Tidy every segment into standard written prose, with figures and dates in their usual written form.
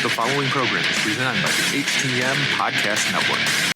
The following program is presented by the HTM Podcast Network.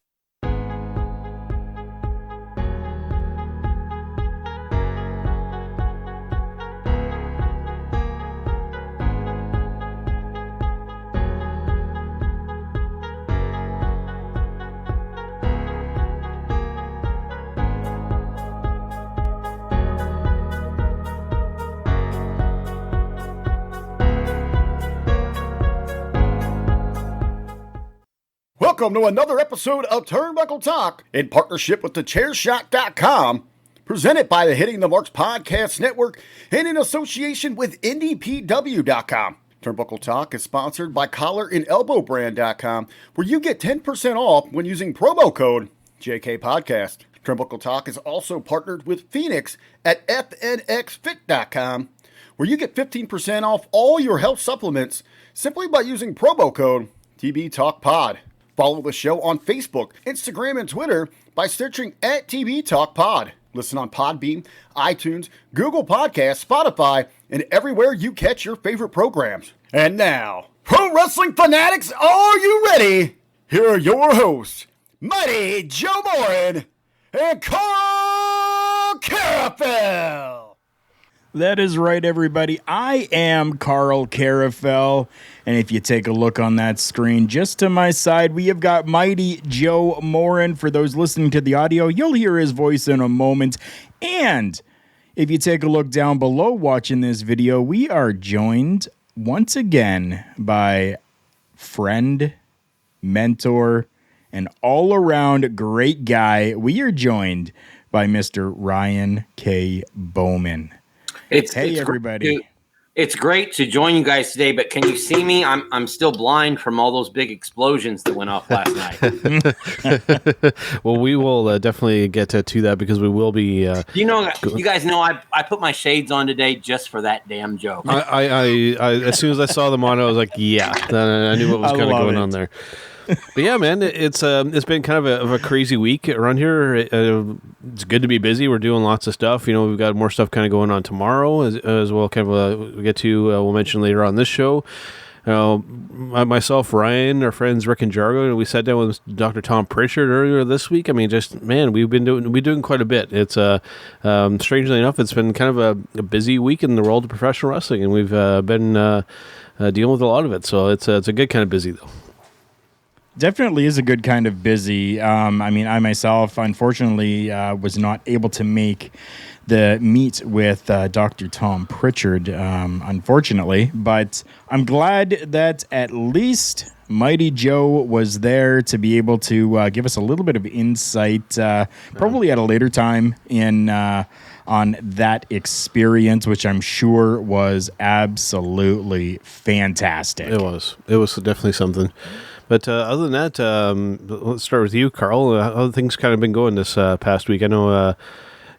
Welcome to another episode of Turnbuckle Talk in partnership with thechairshot.com, presented by the Hitting the Marks Podcast Network and in association with NDPW.com. Turnbuckle Talk is sponsored by collarandelbowbrand.com, where you get 10% off when using promo code JKPodcast. Turnbuckle Talk is also partnered with Phoenix at FNXFit.com, where you get 15% off all your health supplements simply by using promo code TBTalkPod. Follow the show on Facebook, Instagram, and Twitter by searching at TB Talk Pod. Listen on Podbean, iTunes, Google Podcasts, Spotify, and everywhere you catch your favorite programs. And now, pro wrestling fanatics, are you ready? Here are your hosts, Mighty Joe Morin and Karl Karufel. That is right, everybody. I am Karl Karufel, and if you take a look on that screen just to my side, we have got Mighty Joe Morin. For those listening to the audio, you'll hear his voice in a moment. And if you take a look down below watching this video, we are joined once again by friend, mentor, and all-around great guy. We are joined by Mr. Ryan K. Boman. Hey, everybody. It's great to join you guys today, but can you see me? I'm still blind from all those big explosions that went off last night. Well, we will definitely get to that because we will be. You guys know I put my shades on today just for that damn joke. I as soon as I saw them on, I was like, yeah, I knew what was kind of going on there. But yeah, man, it's been kind of a crazy week around here. It's good to be busy. We're doing lots of stuff. You know, we've got more stuff kind of going on tomorrow as well. Kind of we get to we'll mention later on this show. Myself, Ryan, our friends Rick and Jargo, and we sat down with Dr. Tom Pritchard earlier this week. I mean, just man, we're doing quite a bit. It's strangely enough, it's been kind of a busy week in the world of professional wrestling, and we've been dealing with a lot of it. So it's a good kind of busy though. Definitely is a good kind of busy. I mean, I myself, unfortunately, was not able to make the meet with Dr. Tom Pritchard, unfortunately. But I'm glad that at least Mighty Joe was there to be able to give us a little bit of insight, probably at a later time on that experience, which I'm sure was absolutely fantastic. It was definitely something. But other than that, let's start with you, Karl. How have things kind of been going this past week? I know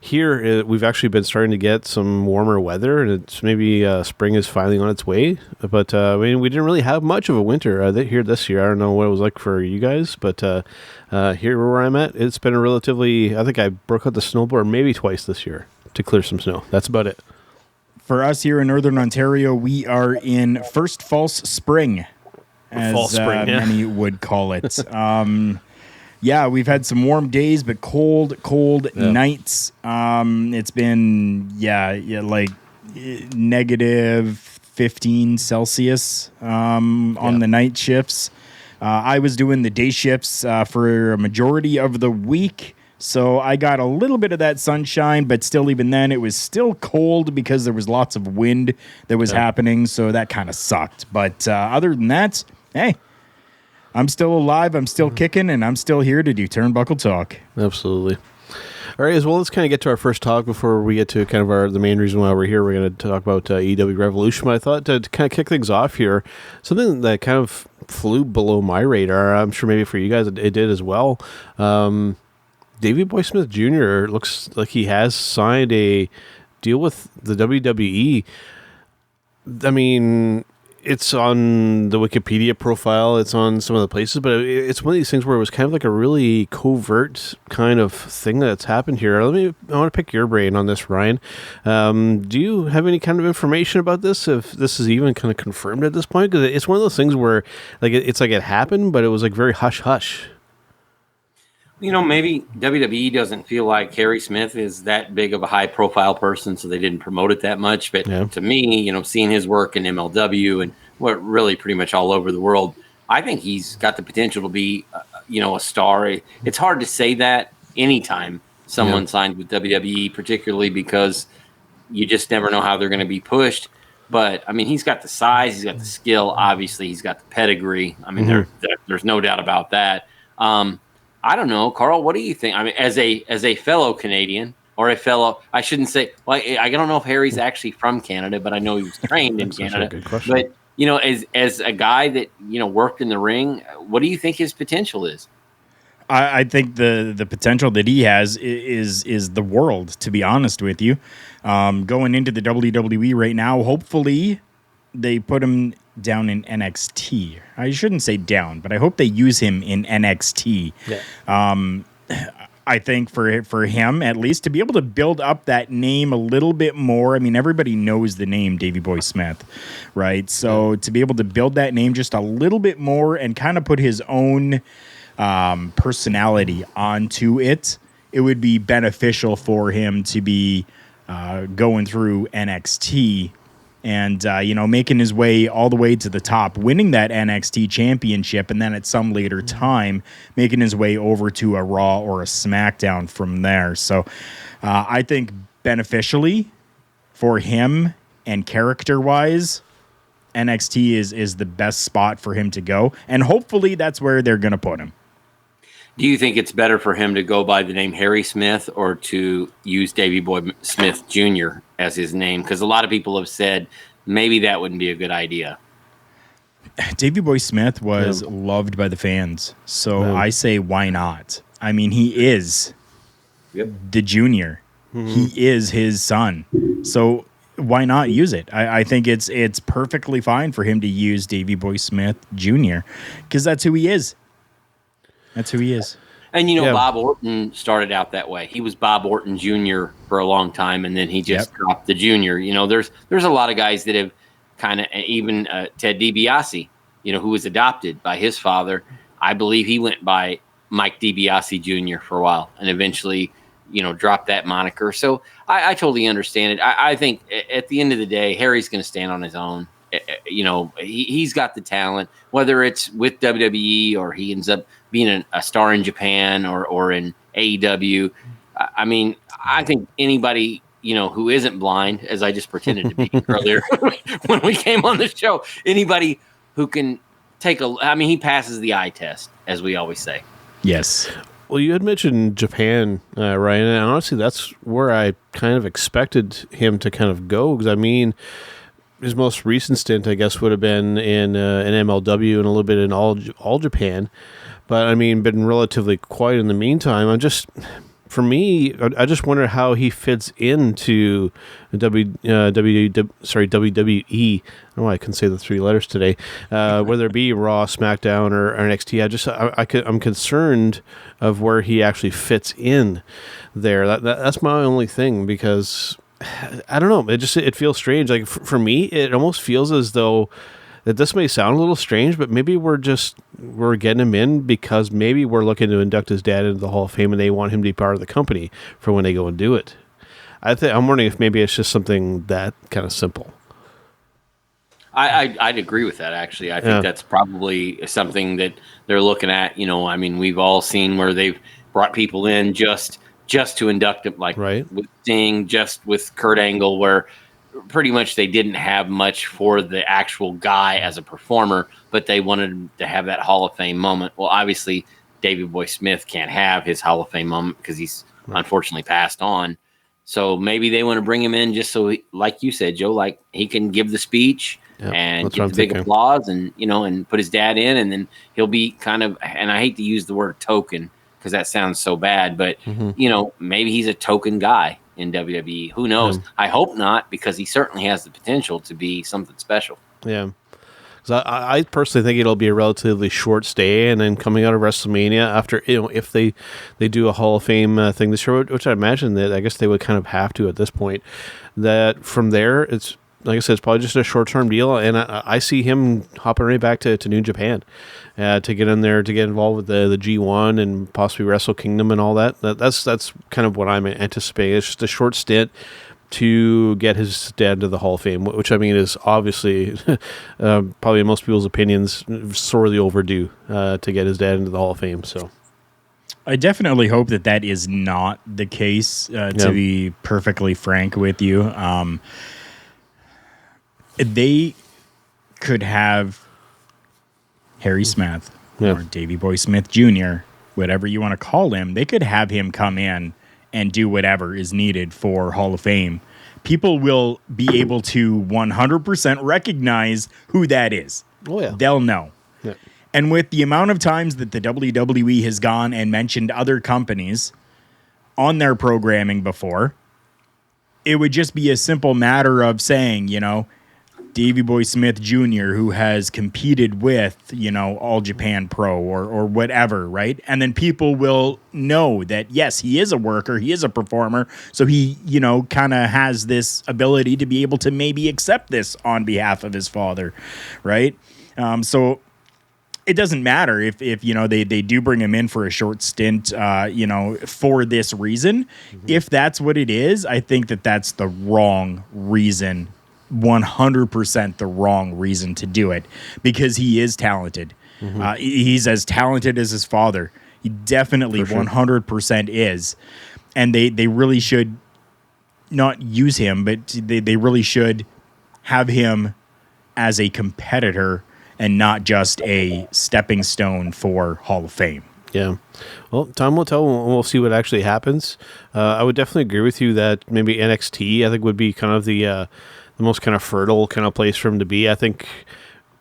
here we've actually been starting to get some warmer weather, and it's maybe spring is finally on its way. But I mean, we didn't really have much of a winter here this year. I don't know what it was like for you guys, but here where I'm at, it's been a relatively. I think I broke out the snowboard maybe twice this year to clear some snow. That's about it. For us here in Northern Ontario, we are in first false spring. As many would call it. Yeah, we've had some warm days, but cold nights. It's been, like negative 15 Celsius on the night shifts. I was doing the day shifts for a majority of the week, so I got a little bit of that sunshine, but still, even then, it was still cold because there was lots of wind that was happening, so that kind of sucked. But other than that, hey, I'm still alive, I'm still kicking, and I'm still here to do Turnbuckle Talk. Absolutely. All right, as well, let's kind of get to our first talk before we get to kind of the main reason why we're here. We're going to talk about AEW Revolution, but I thought to kind of kick things off here, something that kind of flew below my radar, I'm sure maybe for you guys it did as well. Davey Boy Smith Jr. looks like he has signed a deal with the WWE. I mean, it's on the Wikipedia profile. It's on some of the places, but it's one of these things where it was kind of like a really covert kind of thing that's happened here. I want to pick your brain on this, Ryan. Do you have any kind of information about this? If this is even kind of confirmed at this point, because it's one of those things where like it's like it happened, but it was like very hush hush. Maybe WWE doesn't feel like Harry Smith is that big of a high-profile person, so they didn't promote it that much. But to me, seeing his work in MLW and what really pretty much all over the world, I think he's got the potential to be, a star. It's hard to say that anytime someone signed with WWE, particularly because you just never know how they're going to be pushed. But, I mean, he's got the size, he's got the skill, obviously, he's got the pedigree. I mean, there's no doubt about that. I don't know, Karl. What do you think? I mean, as a fellow Canadian or a fellow, I shouldn't say. Well, I don't know if Harry's actually from Canada, but I know he was trained in Canada. Good question. But as a guy that worked in the ring, what do you think his potential is? I think the potential that he has is the world. To be honest with you, going into the WWE right now, hopefully they put him down in NXT. I shouldn't say down, but I hope they use him in NXT. Yeah. I think for him, at least, to be able to build up that name a little bit more. I mean, everybody knows the name Davey Boy Smith, right? So to be able to build that name just a little bit more and kind of put his own personality onto it, it would be beneficial for him to be going through NXT and, making his way all the way to the top, winning that NXT championship, and then at some later time, making his way over to a Raw or a SmackDown from there. So I think beneficially for him and character-wise, NXT is the best spot for him to go, and hopefully that's where they're going to put him. Do you think it's better for him to go by the name Harry Smith or to use Davey Boy Smith Jr. as his name? Because a lot of people have said maybe that wouldn't be a good idea. Davey Boy Smith was loved by the fans, so I say why not? I mean, he is the junior. Mm-hmm. He is his son. So why not use it? I think it's perfectly fine for him to use Davey Boy Smith Jr. because that's who he is. That's who he is. And, Bob Orton started out that way. He was Bob Orton Jr. for a long time, and then he just dropped the junior. There's a lot of guys that have kind of, even Ted DiBiase, who was adopted by his father. I believe he went by Mike DiBiase Jr. for a while and eventually, dropped that moniker. So I totally understand it. I think at the end of the day, Harry's going to stand on his own. He's got the talent, whether it's with WWE or he ends up being a star in Japan or in AEW. I mean, I think anybody, who isn't blind, as I just pretended to be earlier when we came on the show, anybody who can he passes the eye test, as we always say. Yes. Well, you had mentioned Japan, Ryan, and honestly, that's where I kind of expected him to kind of go, because I mean, his most recent stint, I guess, would have been in MLW and a little bit in All Japan. But, I mean, been relatively quiet in the meantime. I just wonder how he fits into WWE. I don't know why I couldn't say the three letters today. Whether it be Raw, SmackDown, or NXT, I'm concerned of where he actually fits in there. That's my only thing, because I don't know. It feels strange. Like for me, it almost feels as though that this may sound a little strange, but maybe we're getting him in because maybe we're looking to induct his dad into the Hall of Fame and they want him to be part of the company for when they go and do it. I'm wondering if maybe it's just something that kind of simple. I'd agree with that, actually. I think that's probably something that they're looking at. I mean, we've all seen where they've brought people in just to induct them, like with Sting, just with Kurt Angle, where pretty much they didn't have much for the actual guy as a performer, but they wanted to have that Hall of Fame moment. Well, obviously, Davey Boy Smith can't have his Hall of Fame moment because he's unfortunately passed on. So maybe they want to bring him in just so, like you said, Joe, like he can give the speech and get the big applause and, and put his dad in, and then he'll be kind of, and I hate to use the word token because that sounds so bad, but, maybe he's a token guy in WWE. Who knows? I hope not, because he certainly has the potential to be something special. Yeah. So I personally think it'll be a relatively short stay, and then coming out of WrestleMania after, if they do a Hall of Fame thing this year, which I imagine that I guess they would kind of have to at this point, that from there, it's, like I said, it's probably just a short-term deal, and I see him hopping right back to New Japan to get in there, to get involved with the G1 and possibly Wrestle Kingdom and all that. That's kind of what I'm anticipating. It's just a short stint to get his dad to the Hall of Fame, which I mean is obviously probably in most people's opinions sorely overdue to get his dad into the Hall of Fame. So I definitely hope that is not the case, to be perfectly frank with you. They could have Harry Smith or Davey Boy Smith Jr., whatever you want to call him. They could have him come in and do whatever is needed for Hall of Fame. People will be able to 100% recognize who that is. Oh, yeah. They'll know. Yeah. And with the amount of times that the WWE has gone and mentioned other companies on their programming before, it would just be a simple matter of saying, Davey Boy Smith Jr., who has competed with, All Japan Pro or whatever, right? And then people will know that, yes, he is a worker, he is a performer, so he, kind of has this ability to be able to maybe accept this on behalf of his father, right? So it doesn't matter if they do bring him in for a short stint, for this reason. Mm-hmm. If that's what it is, I think that's the wrong reason. 100% the wrong reason to do it, because he is talented. Mm-hmm. He's as talented as his father. He definitely 100% is. And they really should not use him, but they really should have him as a competitor and not just a stepping stone for Hall of Fame. Yeah. Well, time will tell. We'll see what actually happens. I would definitely agree with you that maybe NXT, I think, would be kind of the most kind of fertile kind of place for him to be. I think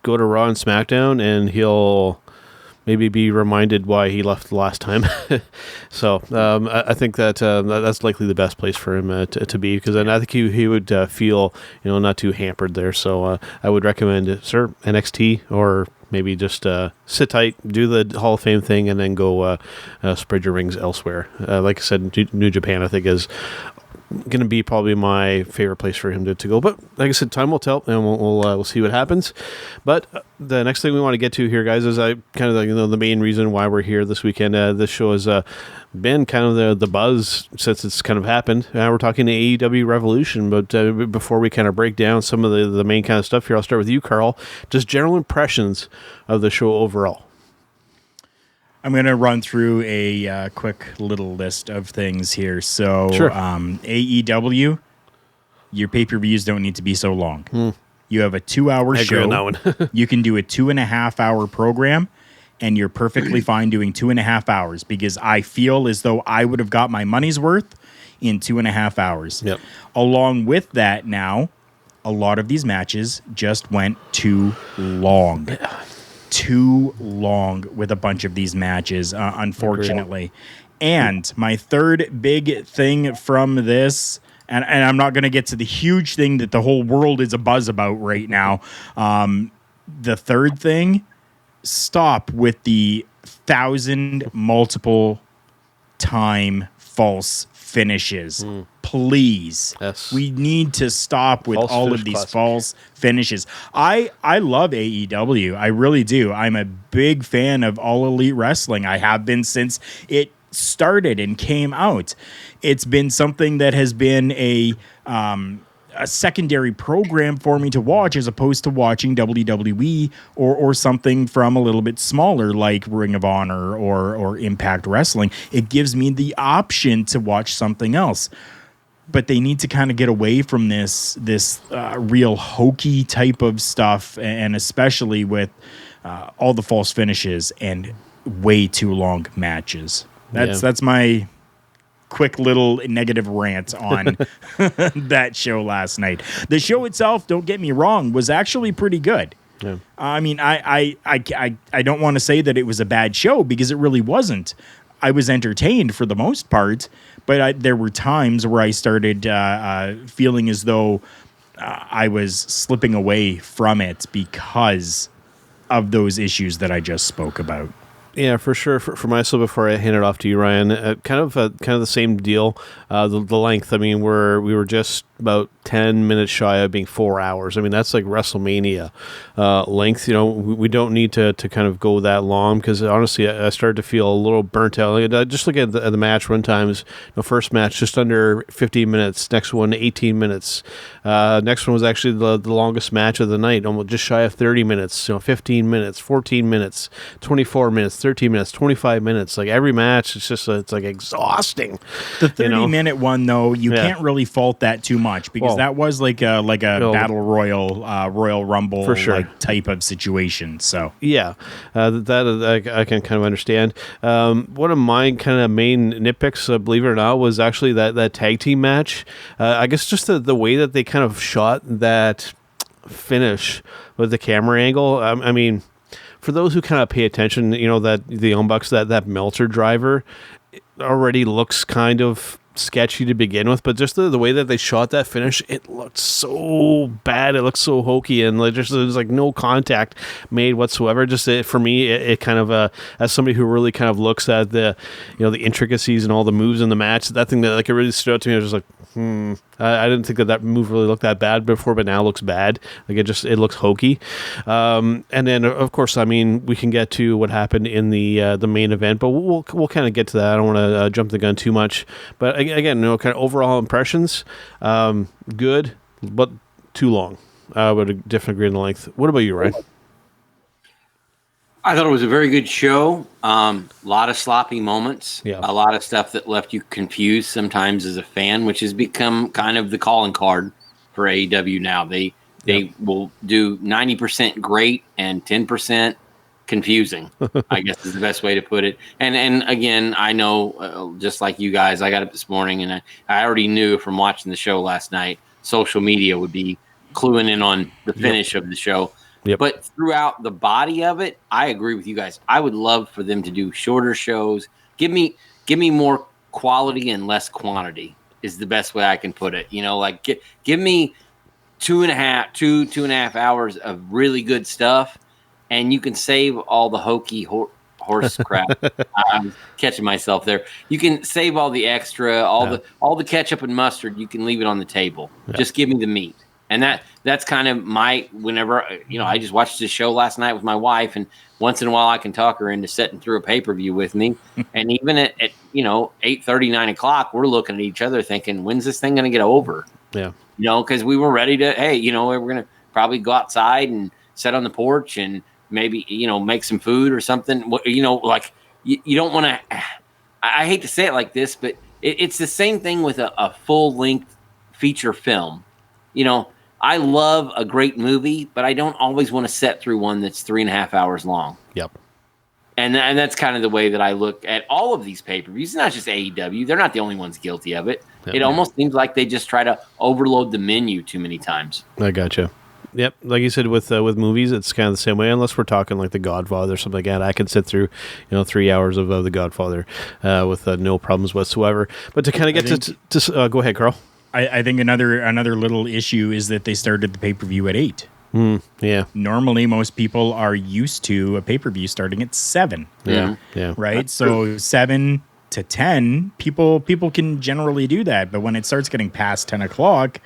go to Raw and SmackDown and he'll maybe be reminded why he left the last time. So I think that's likely the best place for him to be, because then I think he would feel not too hampered there. So I would recommend NXT, or maybe just sit tight, do the Hall of Fame thing, and then go spread your wings elsewhere. Like I said, New Japan I think is going to be probably my favorite place for him to go. But like I said, time will tell, and we'll see what happens. But the next thing we want to get to here, guys, is the main reason why we're here this weekend. This show has been kind of the buzz since it's kind of happened. We're talking AEW Revolution, but before we kind of break down some of the main kind of stuff here, I'll start with you, Karl. Just general impressions of the show overall. I'm going to run through a quick little list of things here. So, sure. AEW, your pay-per-views don't need to be so long. You have a 2-hour show. On that one. You can do a 2.5-hour program, and you're perfectly fine doing 2.5 hours, because I feel as though I would have got my money's worth in 2.5 hours. Yep. Along with that, now, a lot of these matches just went too long. Too long with a bunch of these matches, unfortunately. And my third big thing from this, and I'm not going to get to the huge thing that the whole world is abuzz about right now. The third thing, stop with the 1,000 multiple time false finishes. Please. Yes. We need to stop with all of these false finishes. I love AEW. I really do. I'm a big fan of All Elite Wrestling. I have been since it started and came out. It's been something that has been a secondary program for me to watch, as opposed to watching WWE or something from a little bit smaller like Ring of Honor or Impact Wrestling. It gives me the option to watch something else. But they need to kind of get away from this real hokey type of stuff, and especially with all the false finishes and way too long matches. That's my quick little negative rant on that show last night. The show itself, don't get me wrong, was actually pretty good. Yeah. I mean, I don't want to say that it was a bad show, because it really wasn't. I was entertained for the most part, but there were times where I started feeling as though I was slipping away from it because of those issues that I just spoke about. Yeah, for sure. For myself, before I hand it off to you, Ryan, kind of the same deal. The length. I mean, we were just about 10 minutes shy of being 4 hours. I mean, that's like WrestleMania length. You know, we don't need to kind of go that long, because honestly, I started to feel a little burnt out. Like, just look at the match run times. The first match just under 15 minutes. Next one 18 minutes. Next one was actually the longest match of the night, almost just shy of 30 minutes. 15 minutes, 14 minutes, 24 minutes, 13 minutes, 25 minutes. Like every match, it's like exhausting. The 30-minute one, though, you can't really fault that too much, because that was like a battle royal rumble for sure, like type of situation. So yeah, that I can kind of understand. One of my kind of main nitpicks, believe it or not, was actually that tag team match. I guess just the way that they kind of shot that finish with the camera angle. I mean, for those who kind of pay attention, that the Young Bucks, that Meltzer driver already looks kind of sketchy to begin with, but just the way that they shot that finish, it looked so bad. It looked so hokey, and there's like no contact made whatsoever. Just for me, it kind of as somebody who really kind of looks at the the intricacies and all the moves in the match, that thing that like it really stood out to me. I was just like, I didn't think that move really looked that bad before, but now it looks bad. Like it looks hokey. And then of course, I mean, we can get to what happened in the main event, but we'll kind of get to that. I don't want to jump the gun too much, but again, kind of overall impressions, good, but too long. I would definitely agree on the length. What about you, Ryan? I thought it was a very good show. A lot of sloppy moments. Yeah. A lot of stuff that left you confused sometimes as a fan, which has become kind of the calling card for AEW now. They will do 90% great and 10% confusing, I guess is the best way to put it. And again, I know, just like you guys, I got up this morning and I already knew from watching the show last night, social media would be cluing in on the finish of the show. Yep. But throughout the body of it, I agree with you guys. I would love for them to do shorter shows. Give me more quality and less quantity is the best way I can put it. Like give me 2.5 hours of really good stuff, and you can save all the hokey horse crap. I'm catching myself there. You can save all the extra, all the ketchup and mustard. You can leave it on the table. Yeah. Just give me the meat. And that's kind of whenever, I just watched this show last night with my wife, and once in a while I can talk her into sitting through a pay-per-view with me. And even at 8:30, 9 o'clock, we're looking at each other thinking, when's this thing going to get over? Yeah. Because we were ready to, we're going to probably go outside and sit on the porch and maybe, make some food or something. You don't want to, I hate to say it like this, but it's the same thing with a full-length feature film. I love a great movie, but I don't always want to sit through one that's 3.5 hours long. Yep. And that's kind of the way that I look at all of these pay-per-views. It's not just AEW. They're not the only ones guilty of it. Yep. It almost seems like they just try to overload the menu too many times. I gotcha. Yep. Like you said, with movies, it's kind of the same way, unless we're talking like The Godfather or something like that. I could sit through, 3 hours of The Godfather with no problems whatsoever. But to kind of get to go ahead, Karl. I think another little issue is that they started the pay-per-view at 8. Yeah. Normally, most people are used to a pay-per-view starting at 7. Yeah. Yeah. Right? So 7 to 10, people can generally do that. But when it starts getting past 10 o'clock,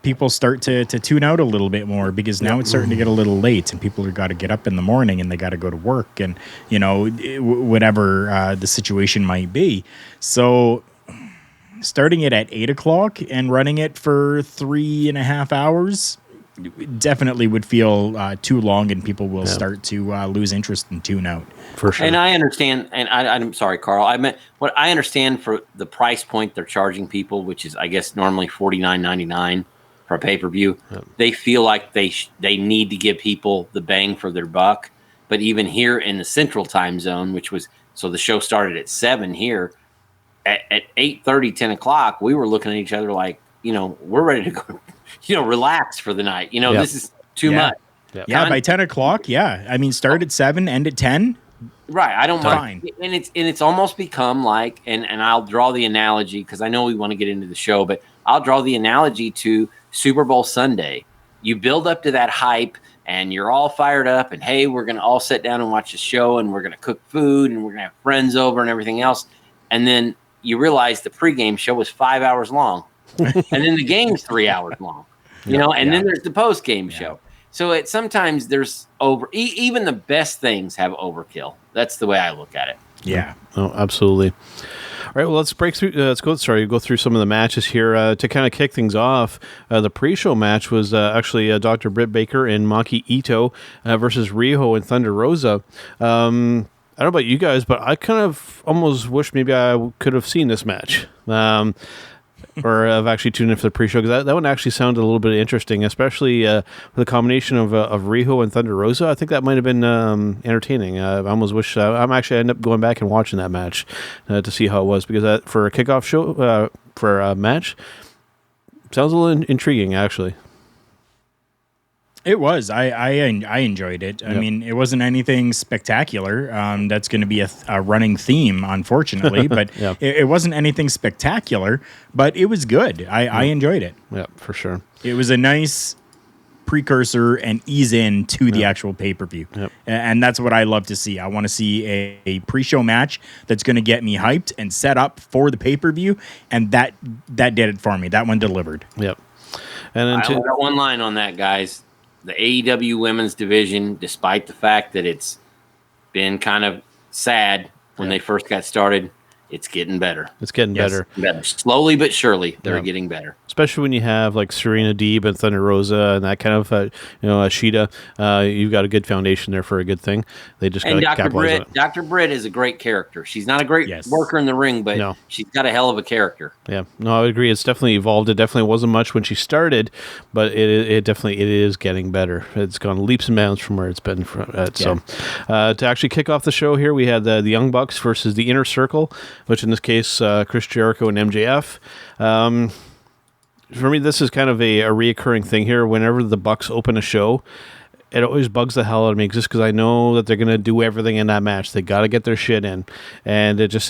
people start to tune out a little bit more, because now it's starting to get a little late, and people have got to get up in the morning and they got to go to work, and, whatever the situation might be. So starting it at 8 o'clock and running it for 3.5 hours definitely would feel too long, and people will start to lose interest and tune out. For sure. And I understand, and I'm sorry, Karl. I meant what I understand for the price point they're charging people, which is, I guess, normally $49.99 for a pay-per-view. Yep. They feel like they need to give people the bang for their buck. But even here in the Central Time Zone, so the show started at 7 here. At 8:30, 10 o'clock, we were looking at each other like, we're ready to go, relax for the night. This is too much. Yep. Yeah, by 10 o'clock, I mean, start at 7, end at 10. Right, I don't mind. And it's almost become like, and I'll draw the analogy, because I know we want to get into the show, but I'll draw the analogy to Super Bowl Sunday. You build up to that hype, and you're all fired up, and hey, we're going to all sit down and watch the show, and we're going to cook food, and we're going to have friends over and everything else. And then you realize the pregame show was 5 hours long, and then the game's 3 hours long, and then there's the postgame show. So sometimes there's even the best things have overkill. That's the way I look at it. Yeah. Oh, absolutely. All right, well, let's break through. Let's go through some of the matches here to kind of kick things off. The pre-show match was actually Dr. Britt Baker and Maki Ito versus Riho and Thunder Rosa. I don't know about you guys, but I kind of almost wish maybe I could have seen this match. Or I've actually tuned in for the pre-show, because that one actually sounded a little bit interesting, especially with the combination of Riho and Thunder Rosa. I think that might have been entertaining. I almost wish I'm actually end up going back and watching that match to see how it was, because for a kickoff show for a match, sounds a little intriguing actually. It was. I enjoyed it. I mean, it wasn't anything spectacular. That's going to be a running theme, unfortunately. But it wasn't anything spectacular. But it was good. I enjoyed it. Yeah, for sure. It was a nice precursor and ease in to the actual pay-per-view. Yep. And that's what I love to see. I want to see a pre-show match that's going to get me hyped and set up for the pay-per-view. And that did it for me. That one delivered. Yep. And I only got one line on that, guys. The AEW women's division, despite the fact that it's been kind of sad when they first got started, it's getting better. It's getting better. Slowly but surely, they're getting better. Especially when you have like Serena Deeb and Thunder Rosa and that kind of, Ashita. You've got a good foundation there for a good thing. They just got to capitalize on it. Dr. Britt is a great character. She's not a great worker in the ring, but she's got a hell of a character. Yeah, no, I would agree. It's definitely evolved. It definitely wasn't much when she started, but it definitely is getting better. It's gone leaps and bounds from where it's been. So, to actually kick off the show here, we had the Young Bucks versus the Inner Circle, which in this case, Chris Jericho and MJF. For me, this is kind of a reoccurring thing here. Whenever the Bucks open a show, it always bugs the hell out of me, just because I know that they're going to do everything in that match. They got to get their shit in, and this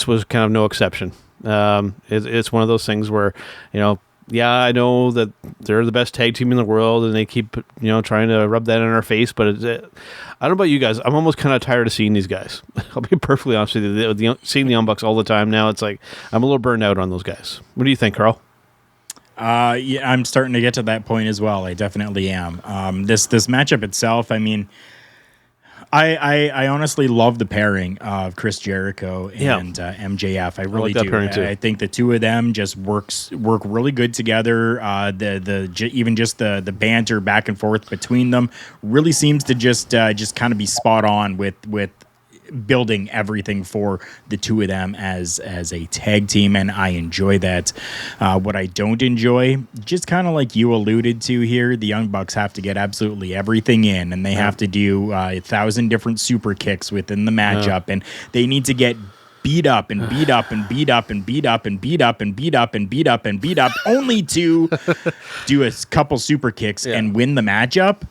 was kind of no exception. It's one of those things where, I know that they're the best tag team in the world, and they keep trying to rub that in our face. But I don't know about you guys. I'm almost kind of tired of seeing these guys. I'll be perfectly honest with you. Seeing the Young Bucks all the time now, it's like I'm a little burned out on those guys. What do you think, Karl? I'm starting to get to that point as well. I definitely am. This matchup itself, I mean, I honestly love the pairing of Chris Jericho and MJF. I really do. I think the two of them just work really good together. Even just the banter back and forth between them really seems to just kind of be spot on with building everything for the two of them as a tag team, and I enjoy that. What I don't enjoy, just kind of like you alluded to here, the Young Bucks have to get absolutely everything in, and they have to do 1,000 different super kicks within the matchup, and they need to get beat up and beat up and beat up and beat up and beat up and beat up and beat up and beat up, only to do a couple super kicks and win the matchup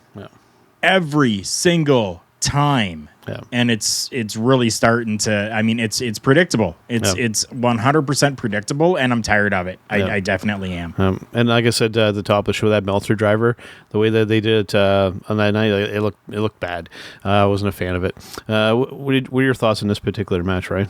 every single time. Yeah. And it's really starting to, I mean, it's predictable. It's 100% predictable, and I'm tired of it. I definitely am. And like I said at the top of the show, that Meltzer driver, the way that they did it on that night, it looked bad. I wasn't a fan of it. What are your thoughts on this particular match, Ryan?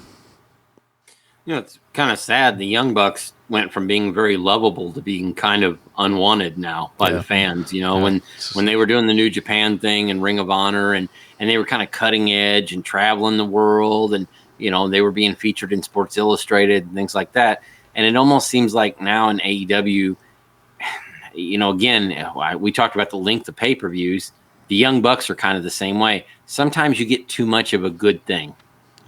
It's kind of sad. The Young Bucks went from being very lovable to being kind of unwanted now by the fans. When they were doing the New Japan thing and Ring of Honor, and they were kind of cutting edge and traveling the world, and they were being featured in Sports Illustrated and things like that. And it almost seems like now in AEW, again, we talked about the length of pay-per-views. The Young Bucks are kind of the same way. Sometimes you get too much of a good thing.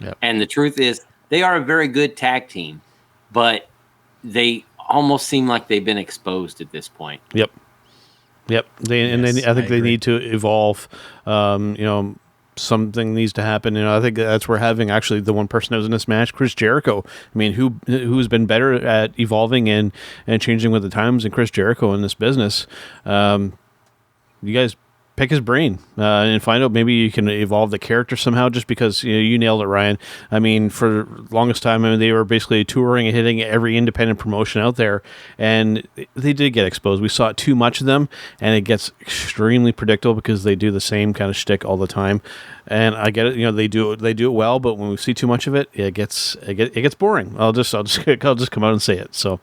Yep. And the truth is, they are a very good tag team, but they almost seem like they've been exposed at this point. Yep. I think they need to evolve. Something needs to happen. I think that's where having actually the one person that was in this match, Chris Jericho. I mean, who's been better at evolving and changing with the times than Chris Jericho in this business? You guys pick his brain and find out maybe you can evolve the character somehow, just because you nailed it, Ryan. I mean, for the longest time, they were basically touring and hitting every independent promotion out there, and they did get exposed. We saw too much of them, and it gets extremely predictable because they do the same kind of shtick all the time. And I get it, they do it well, but when we see too much of it, it gets boring. I'll just come out and say it. So,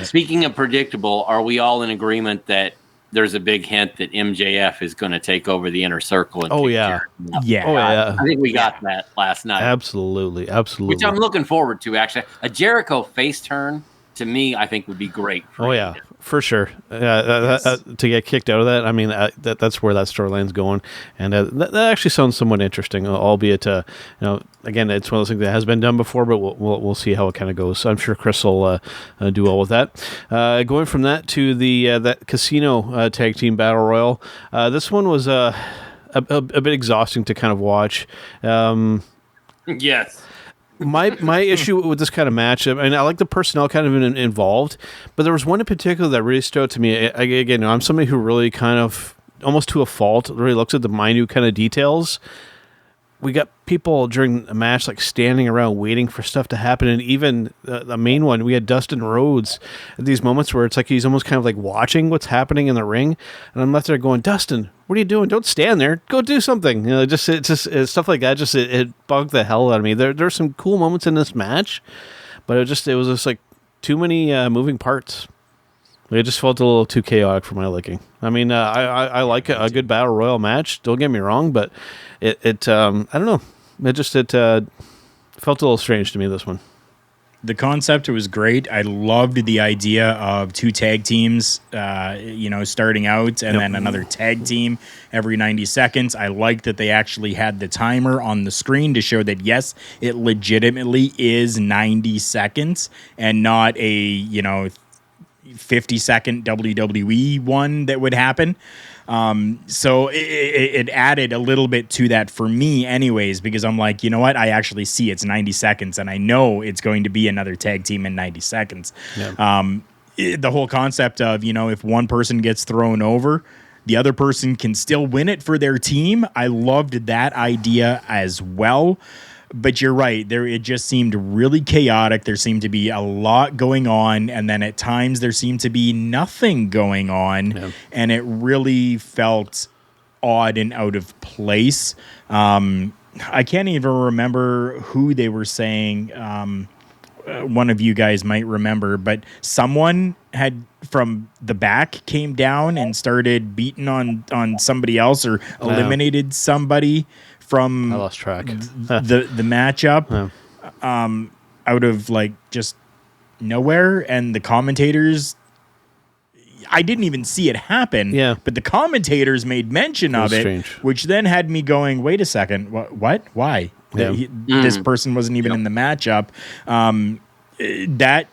speaking of predictable, are we all in agreement that there's a big hint that MJF is going to take over the Inner Circle? And yeah. I think we got that last night. Absolutely. Which I'm looking forward to, actually. A Jericho face turn, to me, I think would be great. For sure. To get kicked out of that, I mean, that's where that storyline's going, and that actually sounds somewhat interesting. Albeit, again, it's one of those things that has been done before, but we'll see how it kind of goes. So I'm sure Chris will do well with that. Going from that to the that casino tag team battle royal. This one was a bit exhausting to kind of watch. Yes. My issue with this kind of match, I mean, I like the personnel kind of involved, but there was one in particular that really stood out to me. Again, I'm somebody who really kind of, almost to a fault, really looks at the minute kind of details. We got people during a match like standing around waiting for stuff to happen, and even the main one, we had Dustin Rhodes at these moments where it's like he's almost kind of like watching what's happening in the ring, and I'm left there going, Dustin, what are you doing? Don't stand there. Go do something. It's stuff like that. It bugged the hell out of me. There's some cool moments in this match, but it was just like too many moving parts. It just felt a little too chaotic for my liking. I mean, I like a good battle royal match. Don't get me wrong, but it I don't know. It felt a little strange to me, this one. The concept was great. I loved the idea of two tag teams, starting out and then another tag team every 90 seconds. I liked that they actually had the timer on the screen to show that, yes, it legitimately is 90 seconds and not a, 50-second WWE one that would happen. So it added a little bit to that for me anyways, because I'm like, you know what? I actually see it's 90 seconds and I know it's going to be another tag team in 90 seconds. Yeah. The whole concept of, if one person gets thrown over, the other person can still win it for their team. I loved that idea as well. But you're right. It just seemed really chaotic. There seemed to be a lot going on, and then at times there seemed to be nothing going on, and it really felt odd and out of place. I can't even remember who they were saying. One of you guys might remember, but someone had from the back came down and started beating on somebody else or eliminated somebody from I lost track. the matchup out of like just nowhere, and the commentators, I didn't even see it happen, but the commentators made mention of it, strange. Which then had me going, wait a second, what? Why? This person wasn't even in the matchup. That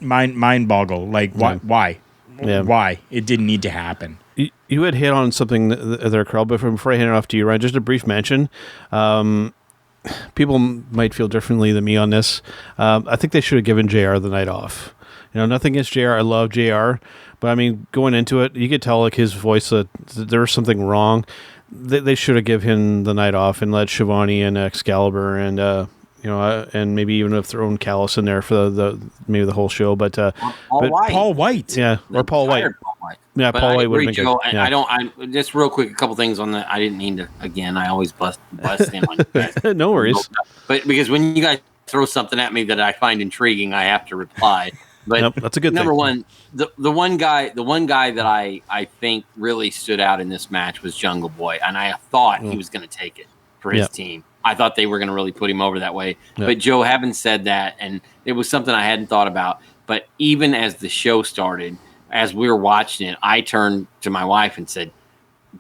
mind boggle, like why? Why? It didn't need to happen. You had hit on something there, Karl, but before I hand it off to you, Ryan, just a brief mention. People might feel differently than me on this. I think they should have given JR the night off. Nothing against JR. I love JR. But, I mean, going into it, you could tell, like, his voice, there was something wrong. They should have given him the night off and let Shivani and Excalibur and and maybe even have thrown Callis in there for maybe the whole show. But Paul White. Yeah, or Paul White. Yeah, but Paul White would have been Joe, good. Yeah. I just real quick, a couple things on that. I didn't mean to. Again, I always bust in on you guys. No worries. But because when you guys throw something at me that I find intriguing, I have to reply. But that's a good number thing. one, the one guy that I think really stood out in this match was Jungle Boy, and I thought he was going to take it for his team. I thought they were going to really put him over that way. Yep. But Joe, having said that, and it was something I hadn't thought about, but even as the show started, as we were watching it, I turned to my wife and said,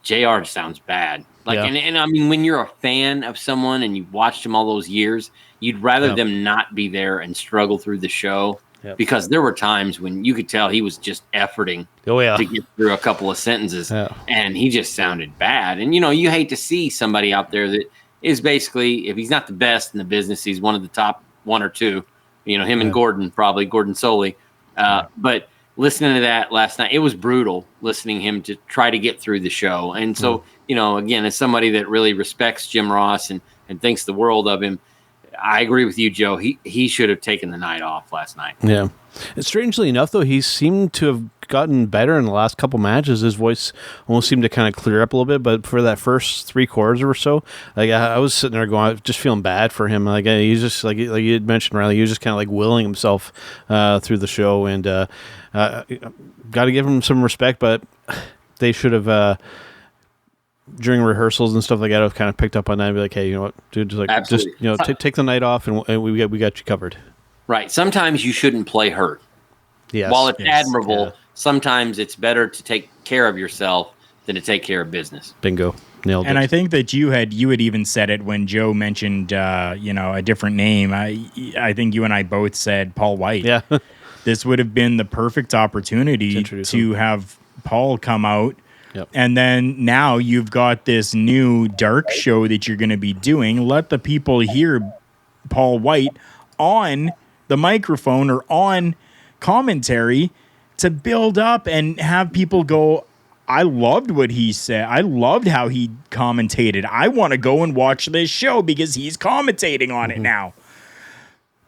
JR sounds bad. And I mean, when you're a fan of someone and you've watched them all those years, you'd rather them not be there and struggle through the show. Yep. Because there were times when you could tell he was just efforting to get through a couple of sentences, and he just sounded bad. And, you hate to see somebody out there that is basically, if he's not the best in the business, he's one of the top one or two, him and Gordon Soley. But listening to that last night, it was brutal listening him to try to get through the show. And so, again, as somebody that really respects Jim Ross and thinks the world of him, I agree with you, Joe. He should have taken the night off last night. Yeah. And strangely enough, though, he seemed to have gotten better in the last couple matches. His voice almost seemed to kind of clear up a little bit, but for that first 3 quarters or so, like I was sitting there going, just feeling bad for him. Like he's just like you had mentioned, Riley, he was just kind of like willing himself through the show, and got to give him some respect. But they should have during rehearsals and stuff like that, I've kind of picked up on that and be like, hey, you know what, dude, take the night off, and we got you covered. Right. Sometimes you shouldn't play hurt. Yes. While it's admirable, sometimes it's better to take care of yourself than to take care of business. Bingo. Nailed it. And I think that you had even said it when Joe mentioned a different name. I think you and I both said Paul White. Yeah. This would have been the perfect opportunity to have Paul come out. Yep. And then now you've got this new dark show that you're going to be doing. Let the people hear Paul White on the microphone or on commentary to build up and have people go, I loved what he said. I loved how he commentated. I want to go and watch this show because he's commentating on it now.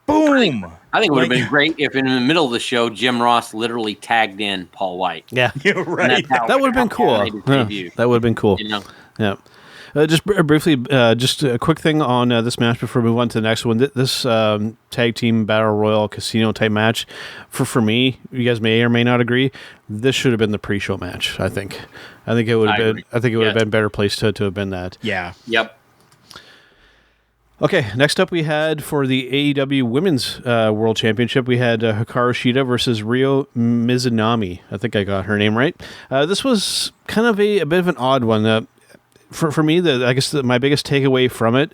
Boom. I think it would have been great if in the middle of the show, Jim Ross literally tagged in Paul White. Yeah. You're right. That would have been cool. That would have been cool. Yeah. Just briefly, just a quick thing on this match before we move on to the next one. This tag team battle royal casino type match, for me, you guys may or may not agree, this should have been the pre-show match. I think it would have been. I think it would have been better placed to have been that. Yeah. Yep. Okay, next up we had for the AEW Women's World Championship, we had Hikaru Shida versus Ryo Mizunami. I think I got her name right. This was kind of a bit of an odd one. For me, I guess my biggest takeaway from it,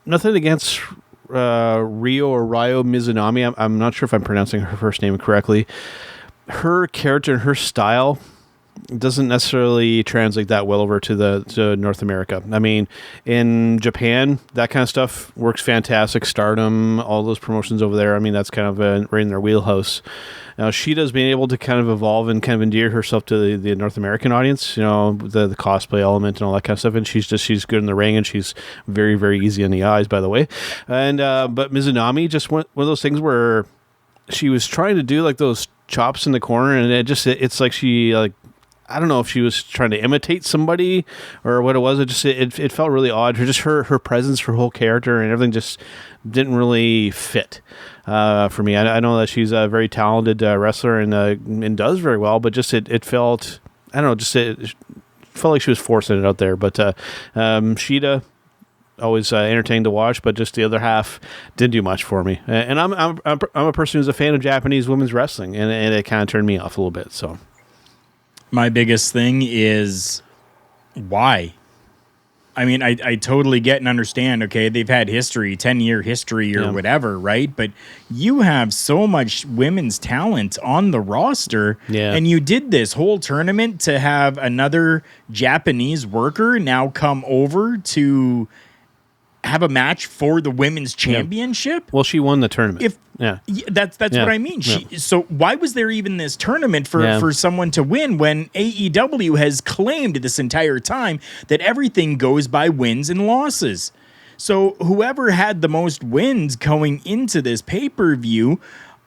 nothing against Ryo or Ryo Mizunami. I'm not sure if I'm pronouncing her first name correctly. Her character and her style doesn't necessarily translate that well over to North America. I mean, in Japan, that kind of stuff works fantastic. Stardom, all those promotions over there, I mean, that's kind of right in their wheelhouse. Now, Shida's been able to kind of evolve and kind of endear herself to the North American audience, the cosplay element and all that kind of stuff. And she's good in the ring, and she's very, very easy on the eyes, by the way. And but Mizunami, just one of those things where she was trying to do like those chops in the corner, and it's like she like, I don't know if she was trying to imitate somebody or what it was. It felt really odd. Her presence, her whole character, and everything just didn't really fit for me. I know that she's a very talented wrestler and does very well, but it felt, I don't know, it felt like she was forcing it out there. But Shida, always entertaining to watch, but just the other half didn't do much for me. And I'm a person who's a fan of Japanese women's wrestling, and it kind of turned me off a little bit. So. My biggest thing is why? I mean, I totally get and understand, okay, they've had history, 10-year history or whatever, right? But you have so much women's talent on the roster, and you did this whole tournament to have another Japanese worker now come over to have a match for the women's championship. Well, she won the tournament. That's what I mean. So why was there even this tournament for someone to win when AEW has claimed this entire time that everything goes by wins and losses? So whoever had the most wins going into this pay-per-view,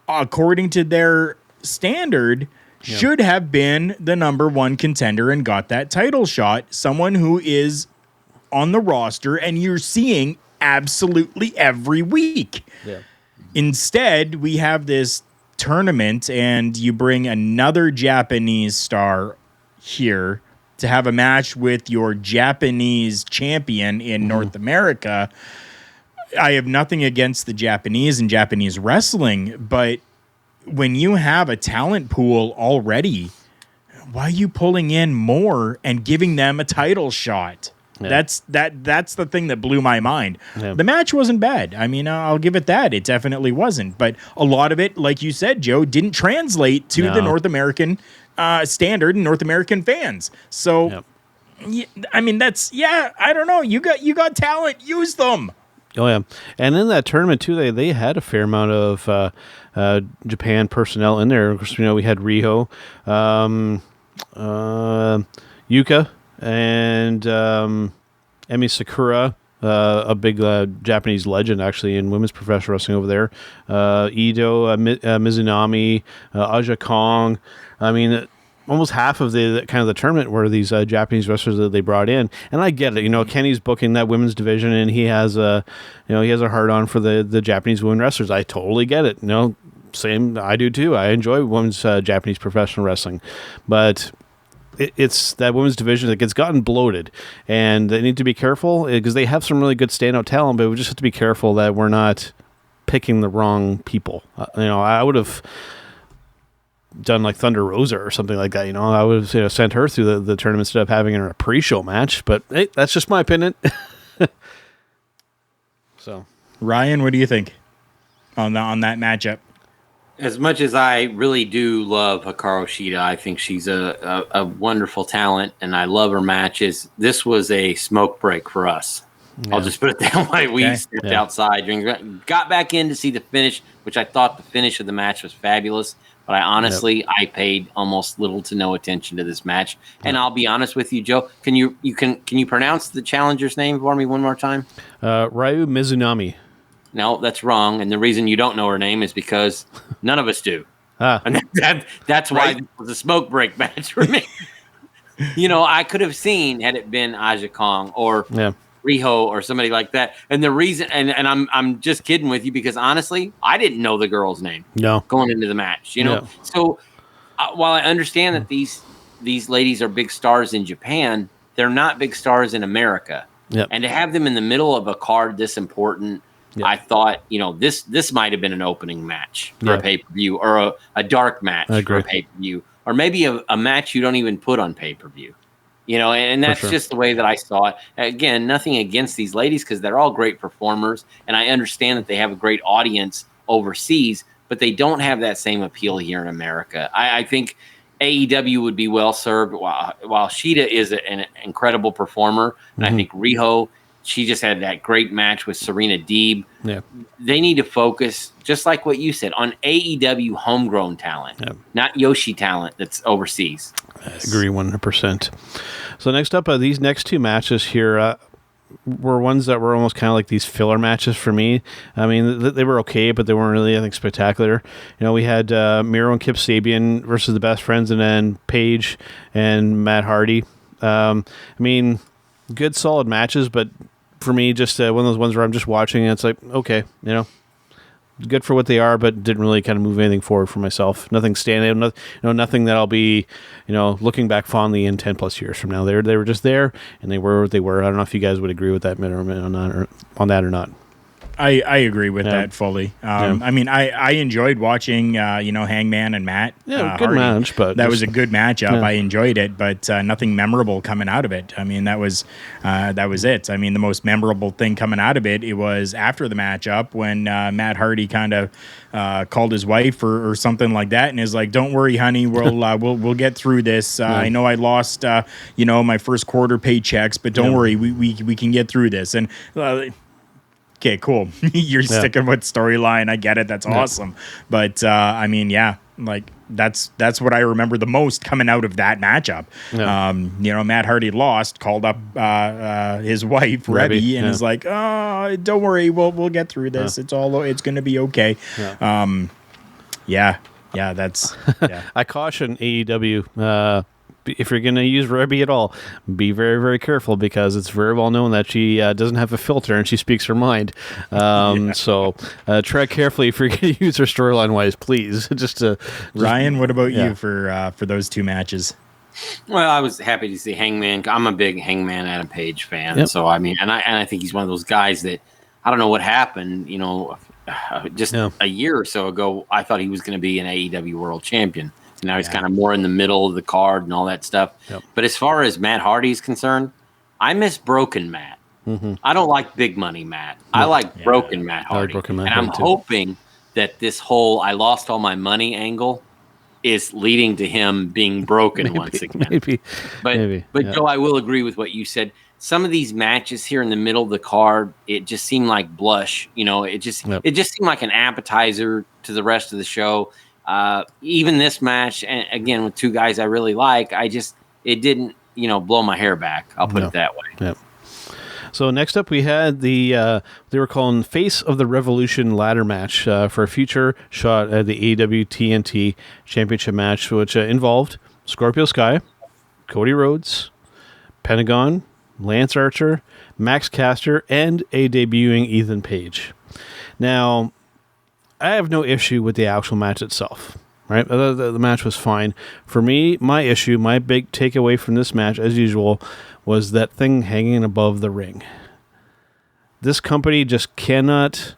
according to their standard, should have been the number one contender and got that title shot. Someone who is on the roster and you're seeing absolutely every week. Yeah. Instead, we have this tournament and you bring another Japanese star here to have a match with your Japanese champion in North America. I have nothing against the Japanese and Japanese wrestling, but when you have a talent pool already, why are you pulling in more and giving them a title shot? Yeah. That's the thing that blew my mind. Yeah. The match wasn't bad. I mean, I'll give it that. It definitely wasn't. But a lot of it, like you said, Joe, didn't translate to the North American standard and North American fans. So, I mean, I don't know. You got talent. Use them. Oh yeah, and in that tournament too, they had a fair amount of Japan personnel in there. Of course, we had Riho, Yuka, and Emi Sakura, a big Japanese legend actually in women's professional wrestling over there. Ito, Mizunami, Aja Kong. I mean, almost half of the kind of the tournament were these Japanese wrestlers that they brought in, and I get it. Kenny's booking that women's division, and he has a hard on for the Japanese women wrestlers. I totally get it. Same, I do too. I enjoy women's Japanese professional wrestling, but it's that women's division that gets gotten bloated, and they need to be careful because they have some really good standout talent, but we just have to be careful that we're not picking the wrong people. I would have done like Thunder Rosa or something like that. I would have sent her through the tournament instead of having her in a pre-show match. But hey, that's just my opinion. So, Ryan, what do you think on that matchup? As much as I really do love Hikaru Shida, I think she's a wonderful talent, and I love her matches. This was a smoke break for us. Yeah. I'll just put it that way. We stepped outside, got back in to see the finish, which I thought the finish of the match was fabulous. But I honestly, I paid almost little to no attention to this match. And I'll be honest with you, Joe. Can you pronounce the challenger's name for me one more time? Ryu Mizunami. No, that's wrong. And the reason you don't know her name is because none of us do. And that's why it was a smoke break match for me. I could have seen had it been Aja Kong or Riho or somebody like that. And the reason, and I'm just kidding with you because honestly, I didn't know the girl's name going into the match. So while I understand that these ladies are big stars in Japan, they're not big stars in America. Yep. And to have them in the middle of a card this important, I thought this might have been an opening match for a pay-per-view or a dark match for a pay-per-view, or maybe a match you don't even put on pay-per-view. And that's just the way that I saw it. Again, nothing against these ladies because they're all great performers, and I understand that they have a great audience overseas, but they don't have that same appeal here in America. I think AEW would be well served. While Shida is an incredible performer, and I think Riho, she just had that great match with Serena Deeb. Yeah. They need to focus, just like what you said, on AEW homegrown talent, not Yoshi talent that's overseas. I agree 100%. So next up, these next two matches here were ones that were almost kind of like these filler matches for me. I mean, they were okay, but they weren't really anything spectacular. We had Miro and Kip Sabian versus the Best Friends, and then Paige and Matt Hardy. I mean, good, solid matches, but for me, just one of those ones where I'm just watching and it's like, okay, good for what they are, but didn't really kind of move anything forward for myself. Nothing standing out, nothing that I'll be, looking back fondly in 10 plus years from now. They were just there, and they were what they were. I don't know if you guys would agree with that on that or not. I agree with that fully. I mean, I enjoyed watching, Hangman and Matt. Yeah, good Hardy. match, but that was a good matchup. Yeah. I enjoyed it, but nothing memorable coming out of it. I mean, that was it. I mean, the most memorable thing coming out of it was after the matchup when Matt Hardy kind of called his wife or something like that, and is like, "Don't worry, honey, we'll get through this. I know I lost my first quarter paychecks, but don't worry, we can get through this." And okay, cool. You're sticking with storyline. I get it. That's awesome. But I mean, that's what I remember the most coming out of that matchup. Yeah. Matt Hardy lost, called up his wife Rebby, and is like, "Oh, don't worry, we'll get through this. It's going to be okay." That's I caution AEW. If you're going to use Rebby at all, be very, very careful because it's very well known that she doesn't have a filter and she speaks her mind. So tread carefully if you're going to use her storyline-wise, please. Ryan, what about you for those two matches? Well, I was happy to see Hangman. I'm a big Hangman Adam Page fan, so I mean, and I think he's one of those guys that I don't know what happened. Just a year or so ago, I thought he was going to be an AEW World Champion. Now he's kind of more in the middle of the card and all that stuff. Yep. But as far as Matt Hardy's concerned, I miss Broken Matt. Mm-hmm. I don't like Big Money Matt. I like Broken Matt Hardy. Broken Matt and I'm hoping that this whole I lost all my money angle is leading to him being broken once again. Maybe. But Joe, I will agree with what you said. some of these matches here in the middle of the card, it just seemed like blush. It just seemed like an appetizer to the rest of the show. Even this match, and again with two guys I really like, it didn't blow my hair back. I'll put it that way. Yep. So next up, we had they were calling Face of the Revolution ladder match for a future shot at the AEW TNT Championship match, which involved Scorpio Sky, Cody Rhodes, Pentagon, Lance Archer, Max Caster, and a debuting Ethan Page. Now, I have no issue with the actual match itself. Right, the match was fine. For me, my big takeaway from this match, as usual, was that thing hanging above the ring. This company just cannot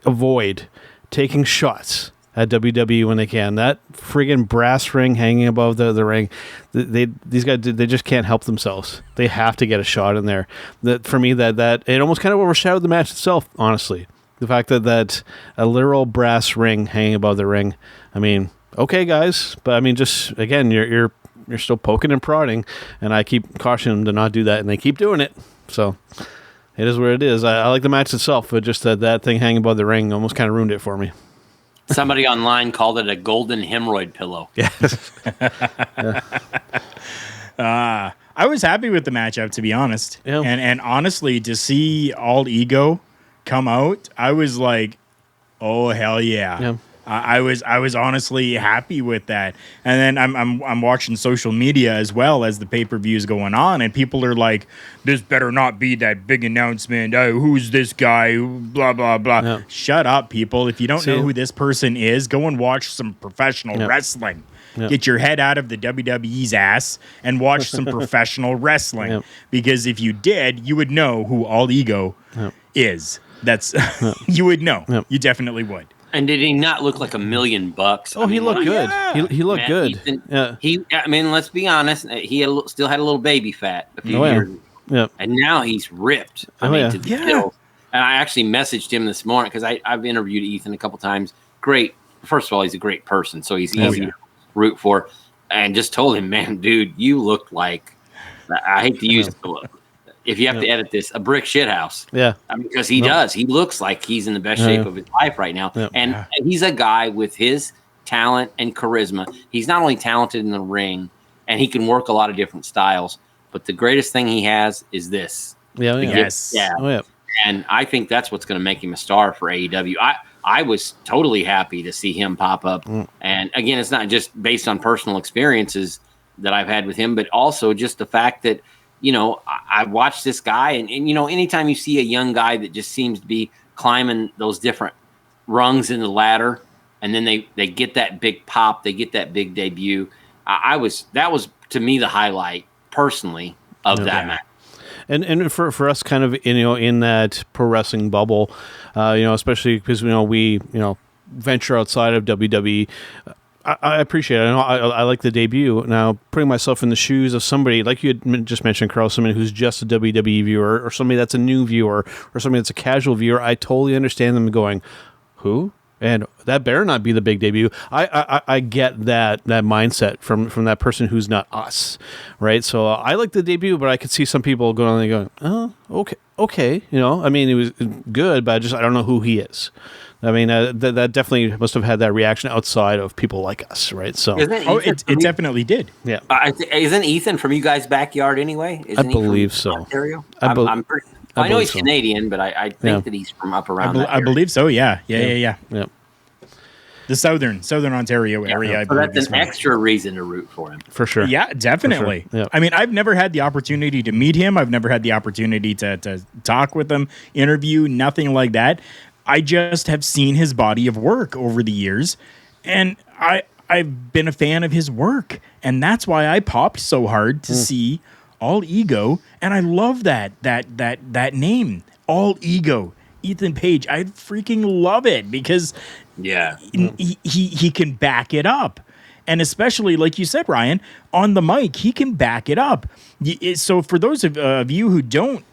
avoid taking shots at WWE when they can. That friggin' brass ring hanging above the ring, these guys, they just can't help themselves. They have to get a shot in there. For me, that it almost kind of overshadowed the match itself, honestly. The fact that a literal brass ring hanging above the ring, I mean, okay, guys, but I mean, just again, you're still poking and prodding, and I keep cautioning them to not do that, and they keep doing it. So it is what it is. I like the match itself, but just that thing hanging above the ring almost kind of ruined it for me. Somebody online called it a golden hemorrhoid pillow. Yes. I was happy with the matchup, to be honest, yeah. and honestly, to see All Ego come out, I was like, oh hell yeah. I was honestly happy with that. And then I'm watching social media as well as the pay-per-view is going on, and people are like, this better not be that big announcement. Oh, who's this guy? Blah blah blah. Yeah. Shut up, people. If you don't know who this person is, go and watch some professional wrestling. Get your head out of the WWE's ass and watch some professional wrestling. Because if you did, you would know who All Ego is. That's you would know. You definitely would. And did he not look like $1 million? Oh, he looked good. Yeah. He looked good. Ethan, I mean, let's be honest. He still had a little baby fat a few years ago. Yeah. And now he's ripped. To the gills. And I actually messaged him this morning because I've interviewed Ethan a couple times. Great. First of all, he's a great person, so he's easy to root for. And just told him, man, dude, you look like, I hate to use if you have to edit this, a brick shithouse. Yeah. Because he does. He looks like he's in the best shape of his life right now. And he's a guy with his talent and charisma. He's not only talented in the ring, and he can work a lot of different styles, but the greatest thing he has is this. Yes. And I think that's what's going to make him a star for AEW. I was totally happy to see him pop up. And again, it's not just based on personal experiences that I've had with him, but also just the fact that, I watched this guy, and anytime you see a young guy that just seems to be climbing those different rungs in the ladder, and then they get that big pop, they get that big debut. That was to me the highlight personally of that match. And for us, kind of in that pro wrestling bubble, especially because we venture outside of WWE. I appreciate it. I like the debut. Now, putting myself in the shoes of somebody, like you had just mentioned, Karl, somebody who's just a WWE viewer, or somebody that's a new viewer, or somebody that's a casual viewer, I totally understand them going, who? And that better not be the big debut. I get that mindset from that person who's not us, right? So I like the debut, but I could see some people going, oh, okay. I mean, it was good, but I don't know who he is. I mean, that definitely must have had that reaction outside of people like us, right? So, it definitely did. Yeah. Isn't Ethan from you guys' backyard anyway? I believe so. Ontario? I know he's Canadian, but I think that he's from up around. I believe so. Yeah. The southern Ontario area. So that's an extra reason to root for him. For sure. Yeah, definitely. For sure. Yeah. I mean, I've never had the opportunity to meet him. I've never had the opportunity to talk with him, interview, nothing like that. I just have seen his body of work over the years, and I've been a fan of his work, and that's why I popped so hard to see All Ego, and I love that name, All Ego, Ethan Page. I freaking love it because he can back it up. And especially, like you said, Ryan, on the mic, he can back it up. So for those of you who don't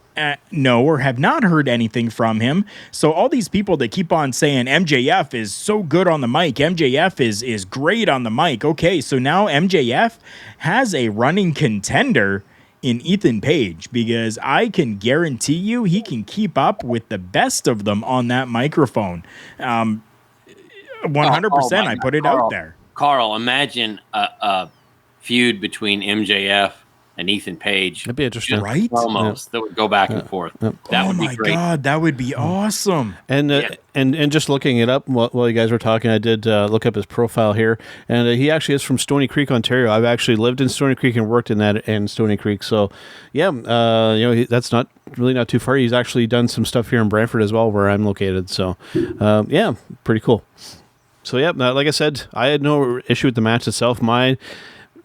know or have not heard anything from him, so all these people that keep on saying MJF is so good on the mic, MJF is great on the mic. Okay, so now MJF has a running contender in Ethan Page, because I can guarantee you he can keep up with the best of them on that microphone. 100%, I put it out there. Karl, imagine a feud between MJF and Ethan Page. That'd be interesting, right? Almost that would go back and forth. That would be great. Oh my God, that would be awesome. And and just looking it up while you guys were talking, I did look up his profile here, and he actually is from Stony Creek, Ontario. I've actually lived in Stony Creek and worked in Stony Creek. So yeah, that's not too far. He's actually done some stuff here in Brantford as well, where I'm located. So yeah, pretty cool. So yeah, like I said, I had no issue with the match itself. My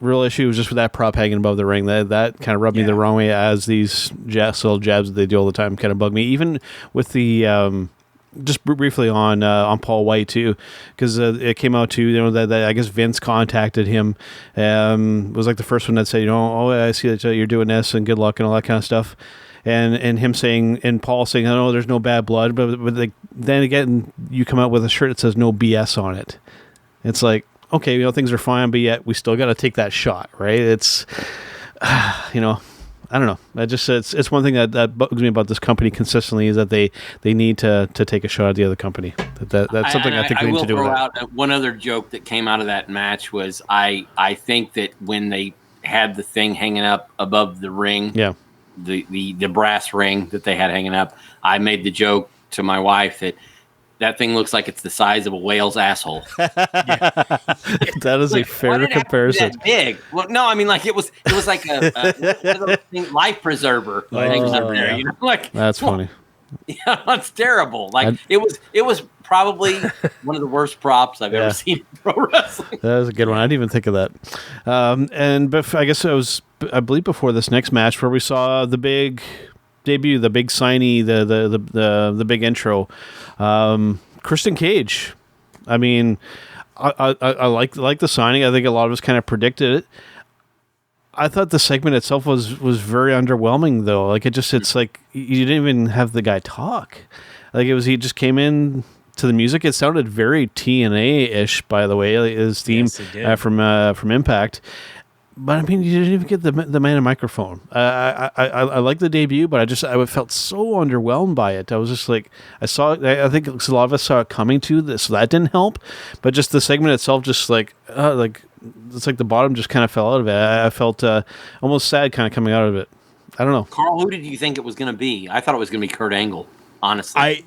real issue was just with that prop hanging above the ring. That kind of rubbed me the wrong way, as these jabs that they do all the time kind of bug me. Even with the just briefly on Paul White too, because it came out too, that I guess Vince contacted him. It was like the first one that said, I see that you're doing this and good luck and all that kind of stuff. And him saying, and Paul saying, oh, there's no bad blood, but then again, you come out with a shirt that says no BS on it. It's like, okay, things are fine, but yet we still got to take that shot, right? It's, I don't know. It's one thing that bugs me about this company consistently, is that they need to take a shot at the other company. That's something I think we need to do. I will throw out one other joke that came out of that match was I think that when they had the thing hanging up above the ring, the brass ring that they had hanging up, I made the joke to my wife that thing looks like it's the size of a whale's asshole. That is a fair comparison. That big? Well, no, I mean, like it was like a life preserver. That's funny. Yeah, it's terrible. Like it was probably one of the worst props I've ever seen in pro wrestling. That was a good one. I didn't even think of that. I guess it was, I believe, before this next match where we saw the big debut, the big signee, the big intro. Christian Cage. I mean, I like the signing. I think a lot of us kind of predicted it. I thought the segment itself was very underwhelming, though. Like it's like you didn't even have the guy talk. Like he just came in to the music. It sounded very TNA-ish, by the way, his theme from Impact. But I mean, you didn't even get the man a microphone. I like the debut, but I felt so underwhelmed by it. I was just like, I think a lot of us saw it coming to this, so that didn't help. But just the segment itself, just like it's like the bottom just kind of fell out of it. I felt almost sad kind of coming out of it. I don't know. Karl, who did you think it was going to be? I thought it was going to be Kurt Angle. Honestly,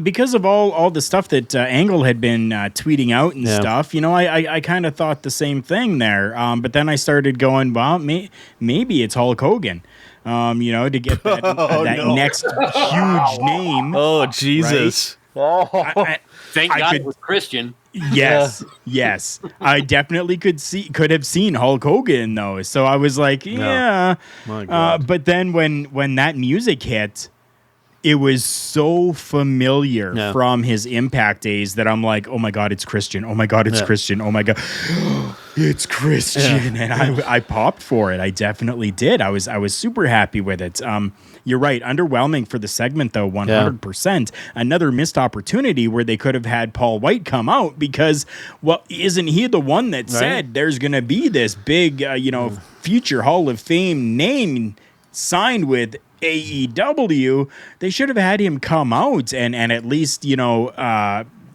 because of all the stuff that Angle had been tweeting out and stuff, I kind of thought the same thing there. But then I started going, well, maybe it's Hulk Hogan, to get that next huge name. Oh, Jesus. Right? Thank God it was Christian. Yes, yes. I definitely could have seen Hulk Hogan though. So I was like, yeah. My God. But then when that music hit, it was so familiar from his Impact days that I'm like, oh my God, it's Christian. Oh my God, it's Christian. Oh my God, it's Christian. And I popped for it. I definitely did. I was super happy with it. You're right. Underwhelming for the segment though, 100%. Another missed opportunity where they could have had Paul White come out because, well, isn't he the one that said there's going to be this big, future Hall of Fame name signed with AEW? They should have had him come out and at least,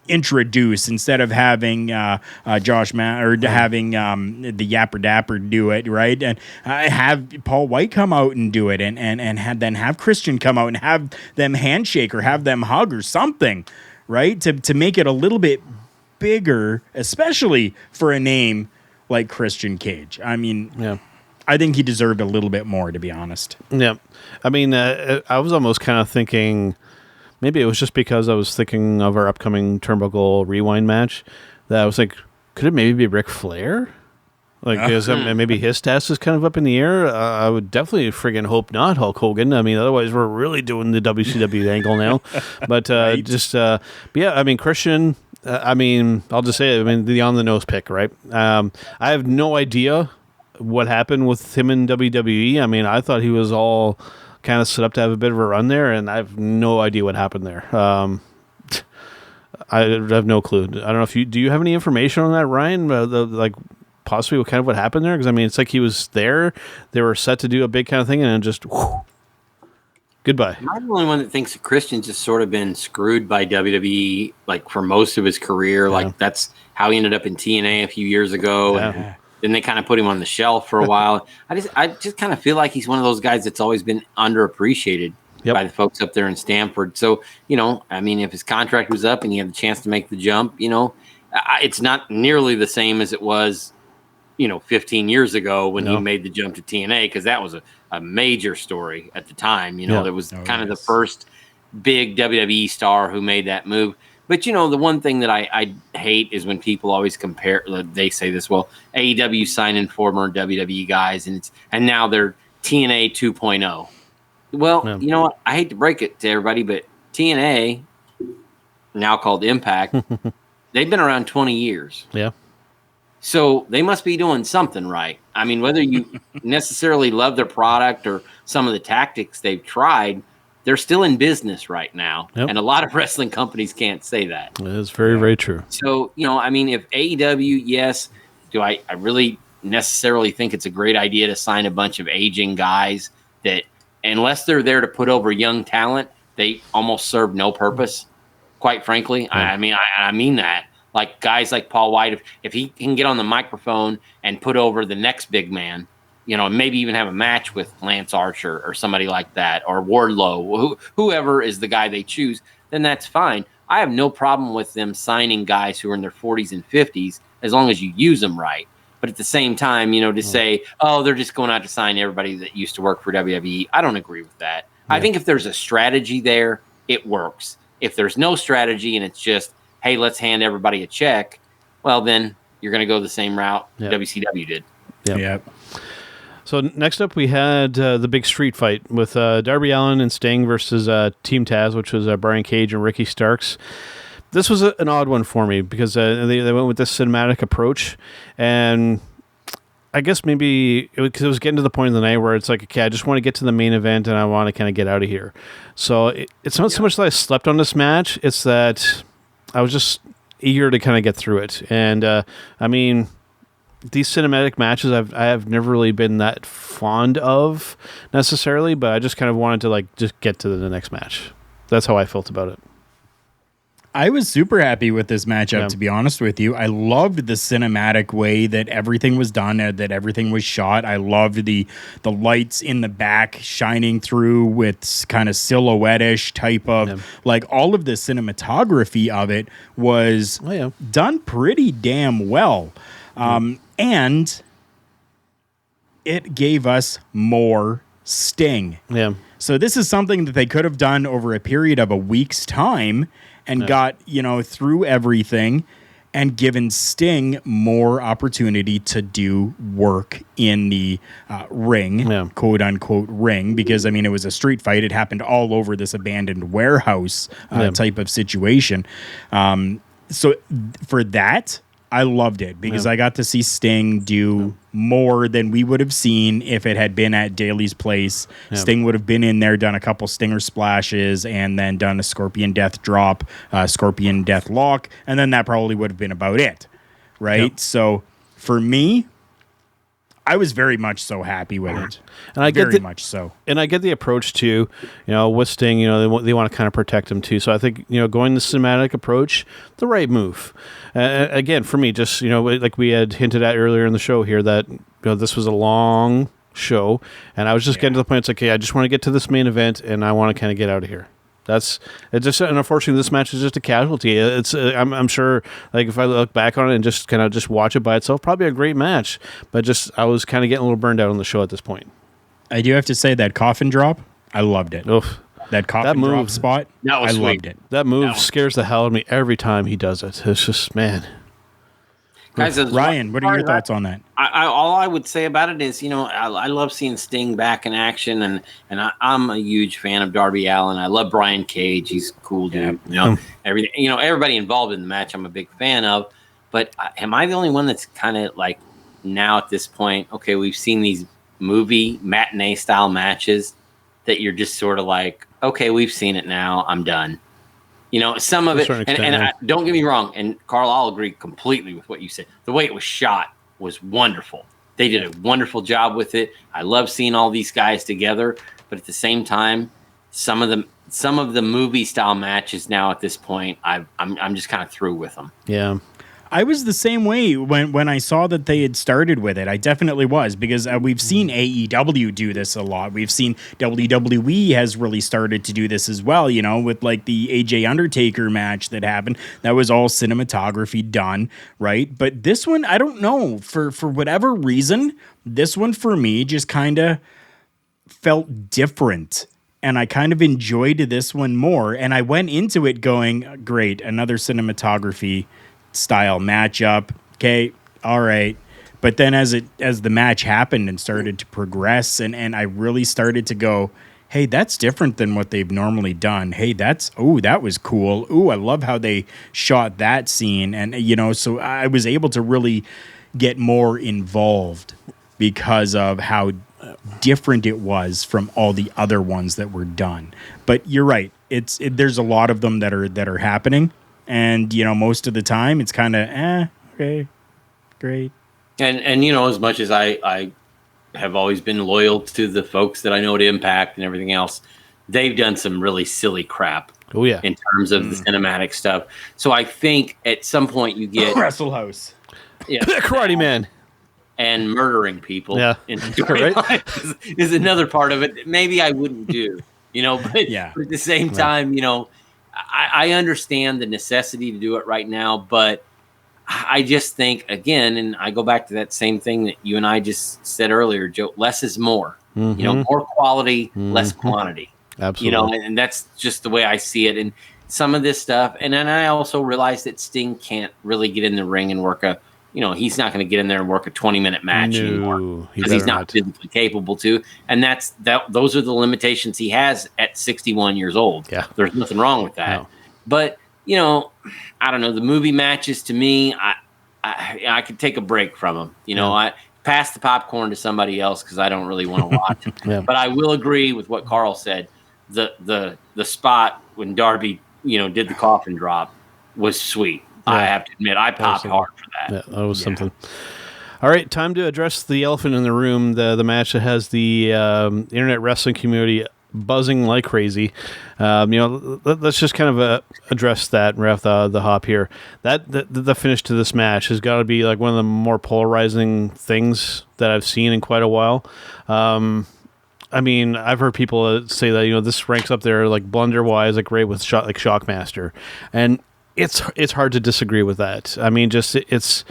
introduce instead of having Josh having the Yapper Dapper do it, right? And have Paul White come out and do it and have Christian come out and have them handshake or have them hug or something, right? To make it a little bit bigger, especially for a name like Christian Cage. I mean, I think he deserved a little bit more, to be honest. Yeah. I mean, I was almost kind of thinking, maybe it was just because I was thinking of our upcoming Turnbuckle Rewind match, that I was like, could it maybe be Ric Flair? Like, because maybe his status is kind of up in the air. I would definitely friggin' hope not Hulk Hogan. I mean, otherwise we're really doing the WCW angle now. But but yeah, I mean, Christian, I'll just say it. I mean, the on-the-nose pick, right? I have no idea what happened with him in WWE. I mean, I thought he was all kind of set up to have a bit of a run there, and I have no idea what happened there. I have no clue. I don't know if do you have any information on that, Ryan? possibly kind of what happened there? Because I mean, it's like he was there, they were set to do a big kind of thing, and then just goodbye. I'm the only one that thinks that Christian's just sort of been screwed by WWE, like for most of his career. Yeah. Like that's how he ended up in TNA a few years ago. Yeah. And then they kind of put him on the shelf for a while. I just kind of feel like he's one of those guys that's always been underappreciated by the folks up there in Stamford. So, I mean, if his contract was up and he had the chance to make the jump, it's not nearly the same as it was, 15 years ago when he made the jump to TNA, because that was a major story at the time. There was kind of the first big WWE star who made that move. But, the one thing that I hate is when people always compare, they say this, well, AEW signing former WWE guys, and now they're TNA 2.0. Well, you know what? I hate to break it to everybody, but TNA, now called Impact, they've been around 20 years. Yeah. So they must be doing something right. I mean, whether you necessarily love their product or some of the tactics they've tried, they're still in business right now. Yep. And a lot of wrestling companies can't say that. It is very, very true. So, I mean, if AEW, yes, do I really necessarily think it's a great idea to sign a bunch of aging guys that, unless they're there to put over young talent, they almost serve no purpose, quite frankly. Yeah. I mean that. Like guys like Paul White, if he can get on the microphone and put over the next big man, maybe even have a match with Lance Archer or somebody like that, or Wardlow, whoever is the guy they choose, then that's fine. I have no problem with them signing guys who are in their 40s and 50s as long as you use them right. But at the same time, to say, oh, they're just going out to sign everybody that used to work for WWE, I don't agree with that. Yeah. I think if there's a strategy there, it works. If there's no strategy and it's just, hey, let's hand everybody a check, well, then you're going to go the same route WCW did. Yep. So next up, we had the big street fight with Darby Allin and Sting versus Team Taz, which was Brian Cage and Ricky Starks. This was an odd one for me because they went with this cinematic approach, and I guess maybe because it was getting to the point of the night where it's like, okay, I just want to get to the main event and I want to kind of get out of here. So it's not so much that I slept on this match; it's that I was just eager to kind of get through it. And I mean, these cinematic matches I have never really been that fond of necessarily, but I just kind of wanted to just get to the next match. That's how I felt about it. I was super happy with this matchup, to be honest with you. I loved the cinematic way that everything was done, that everything was shot. I loved the lights in the back shining through with kind of silhouette-ish type of, all of the cinematography of it was done pretty damn well. And it gave us more Sting. Yeah. So this is something that they could have done over a period of a week's time and got, through everything and given Sting more opportunity to do work in the ring, quote unquote ring, because, it was a street fight. It happened all over this abandoned warehouse type of situation. So for that, I loved it because I got to see Sting do more than we would have seen if it had been at Daly's place. Sting would have been in there, done a couple stinger splashes, and then done a Scorpion Death drop, Scorpion Death lock, and then that probably would have been about it, right? So for me, I was very much so happy with it. And I get much so. And I get the approach too, with Sting, they want to kind of protect him too. So I think, going the cinematic approach, the right move. Again, for me, just, like we had hinted at earlier in the show here that, this was a long show and I was just getting to the point. It's like, okay, I just want to get to this main event and I want to kind of get out of here. And unfortunately, this match is just a casualty. It's I'm sure, if I look back on it and just kind of just watch it by itself, probably a great match. But I was kind of getting a little burned out on the show at this point. I do have to say that coffin drop, I loved it. Oof. That coffin drop spot, I loved it. That move scares the hell out of me every time he does it. It's just, man. Guys, Ryan, what are your thoughts on that? All I would say about it is, I love seeing Sting back in action, and I'm a huge fan of Darby Allin. I love Brian Cage; he's a cool dude. Everything. Everybody involved in the match, I'm a big fan of. But am I the only one that's kind of now at this point? Okay, we've seen these movie matinee style matches that you're just sort of okay, we've seen it now. I'm done. Some of it, and don't get me wrong, and Karl, I'll agree completely with what you said. The way it was shot was wonderful. They did a wonderful job with it. I love seeing all these guys together, but at the same time, some of the movie style matches now at this point, I'm just kind of through with them. Yeah. I was the same way when I saw that they had started with it. I definitely was, because we've seen AEW do this a lot. We've seen WWE has really started to do this as well, you know, with like the AJ Undertaker match that happened. That was all cinematography done, right? But this one, I don't know, for whatever reason, this one for me just kind of felt different. And I kind of enjoyed this one more. And I went into it going, great, another cinematography style matchup. Okay, all right. But then as the match happened and started to progress, and I really started to go, hey, that's different than what they've normally done. Hey, that was cool. Ooh, I love how they shot that scene. And, you know, so I was able to really get more involved because of how different it was from all the other ones that were done. But you're right. There's a lot of them that are happening. And, you know, most of the time it's kind of, okay, great. And you know, as much as I have always been loyal to the folks that I know at Impact and everything else, they've done some really silly crap. Oh, yeah. In terms of the cinematic stuff. So I think at some point you get Wrestle House. Yeah, Karate Man. And murdering people in Right. is another part of it. Maybe I wouldn't do, you know, but at the same time, you know, I understand the necessity to do it right now, but I just think, again, and I go back to that same thing that you and I just said earlier, Joe, less is more. You know, more quality, less quantity. Absolutely. You know, and that's just the way I see it. And some of this stuff, and then I also realize that Sting can't really get in the ring and work he's not going to get in there and work a 20-minute match anymore because he's not physically capable to. And those are the limitations he has at 61 years old. Yeah. There's nothing wrong with that. No. But, you know, I don't know. The movie matches, to me, I could take a break from them. You know, I pass the popcorn to somebody else because I don't really want to watch it. But I will agree with what Karl said. The spot when Darby, you know, did the coffin drop was sweet. I have to admit, I popped hard for that. Yeah, that was something. All right, time to address the elephant in the room, the match that has the internet wrestling community buzzing like crazy. You know, let's just kind of address that and wrap the hop here. The finish to this match has got to be like one of the more polarizing things that I've seen in quite a while. I mean, I've heard people say that, you know, this ranks up there like blunder-wise, like right with Shockmaster. And it's hard to disagree with that. I mean, just it's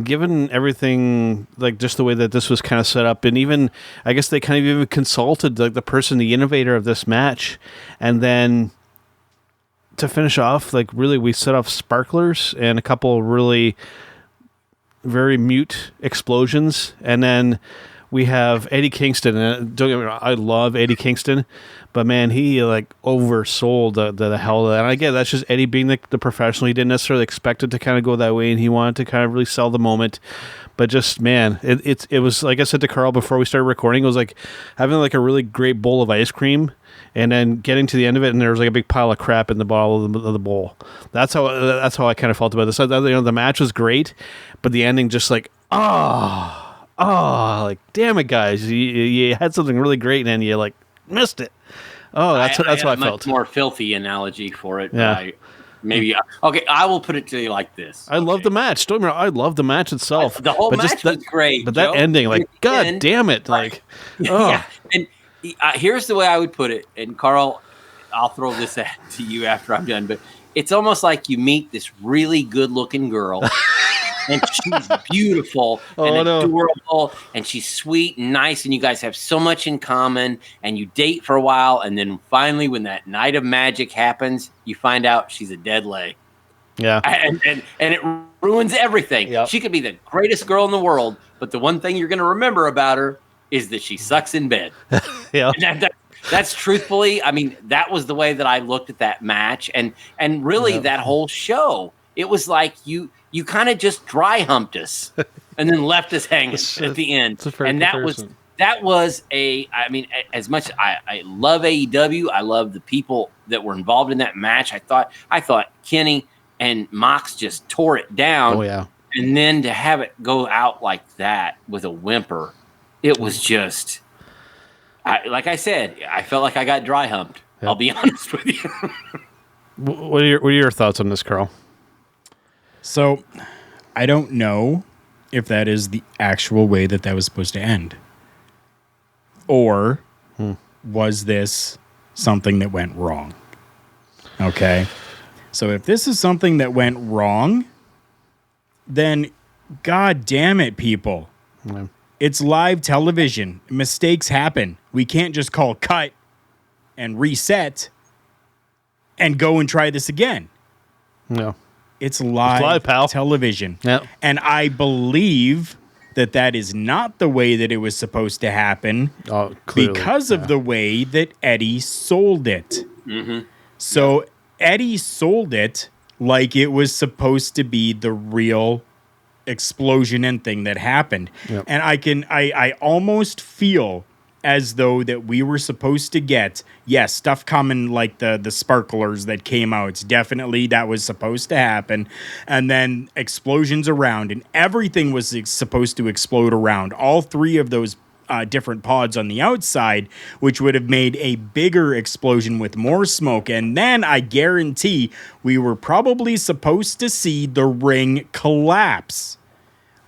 given everything, like just the way that this was kind of set up, and even I guess they kind of even consulted like the innovator of this match, and then to finish off, like really we set off sparklers and a couple really very mute explosions, and then we have Eddie Kingston, and don't get me wrong, I love Eddie Kingston, but man, he like oversold the hell of that. And I get that's just Eddie being the professional. He didn't necessarily expect it to kind of go that way, and he wanted to kind of really sell the moment. But just man, it was like I said to Karl before we started recording, it was like having like a really great bowl of ice cream, and then getting to the end of it, and there was like a big pile of crap in the bottom of the bowl. That's how I kind of felt about this. You know, the match was great, but the ending just like like damn it, guys! You had something really great, and then you like missed it. Oh, that's how I felt. Much more filthy analogy for it. Yeah. Okay, I will put it to you like this. I love the match. Don't get me wrong, I love the match itself. The whole match was great. But that ending, like, God damn it. Like, yeah. And here's the way I would put it. And Karl, I'll throw this to you after I'm done. But it's almost like you meet this really good-looking girl. And she's beautiful and adorable, and she's sweet and nice, and you guys have so much in common, and you date for a while, and then finally, when that night of magic happens, you find out she's a dead leg. Yeah. And it ruins everything. Yep. She could be the greatest girl in the world, but the one thing you're going to remember about her is that she sucks in bed. Yeah. And that's truthfully, I mean, that was the way that I looked at that match, and really that whole show. It was like you kind of just dry humped us and then left us hanging at the end. And that was I mean, as much I love AEW, I love the people that were involved in that match. I thought Kenny and Mox just tore it down. Oh yeah. And then to have it go out like that with a whimper, it was just, like I said, I felt like I got dry humped. Yep. I'll be honest with you. What are your thoughts on this, Karl? So, I don't know if that is the actual way that was supposed to end. Or was this something that went wrong? Okay. So if this is something that went wrong, then God damn it, people. Yeah. It's live television. Mistakes happen. We can't just call cut and reset and go and try this again. No. It's live pal. Television. Yep. And I believe that is not the way that it was supposed to happen because of the way that Eddie sold it. Mm-hmm. So Eddie sold it like it was supposed to be the real explosion and thing that happened. Yep. And I almost feel as though that we were supposed to get, yes, stuff coming like the sparklers that came out. Definitely that was supposed to happen. And then explosions around, and everything was supposed to explode around. All three of those different pods on the outside, which would have made a bigger explosion with more smoke. And then I guarantee we were probably supposed to see the ring collapse,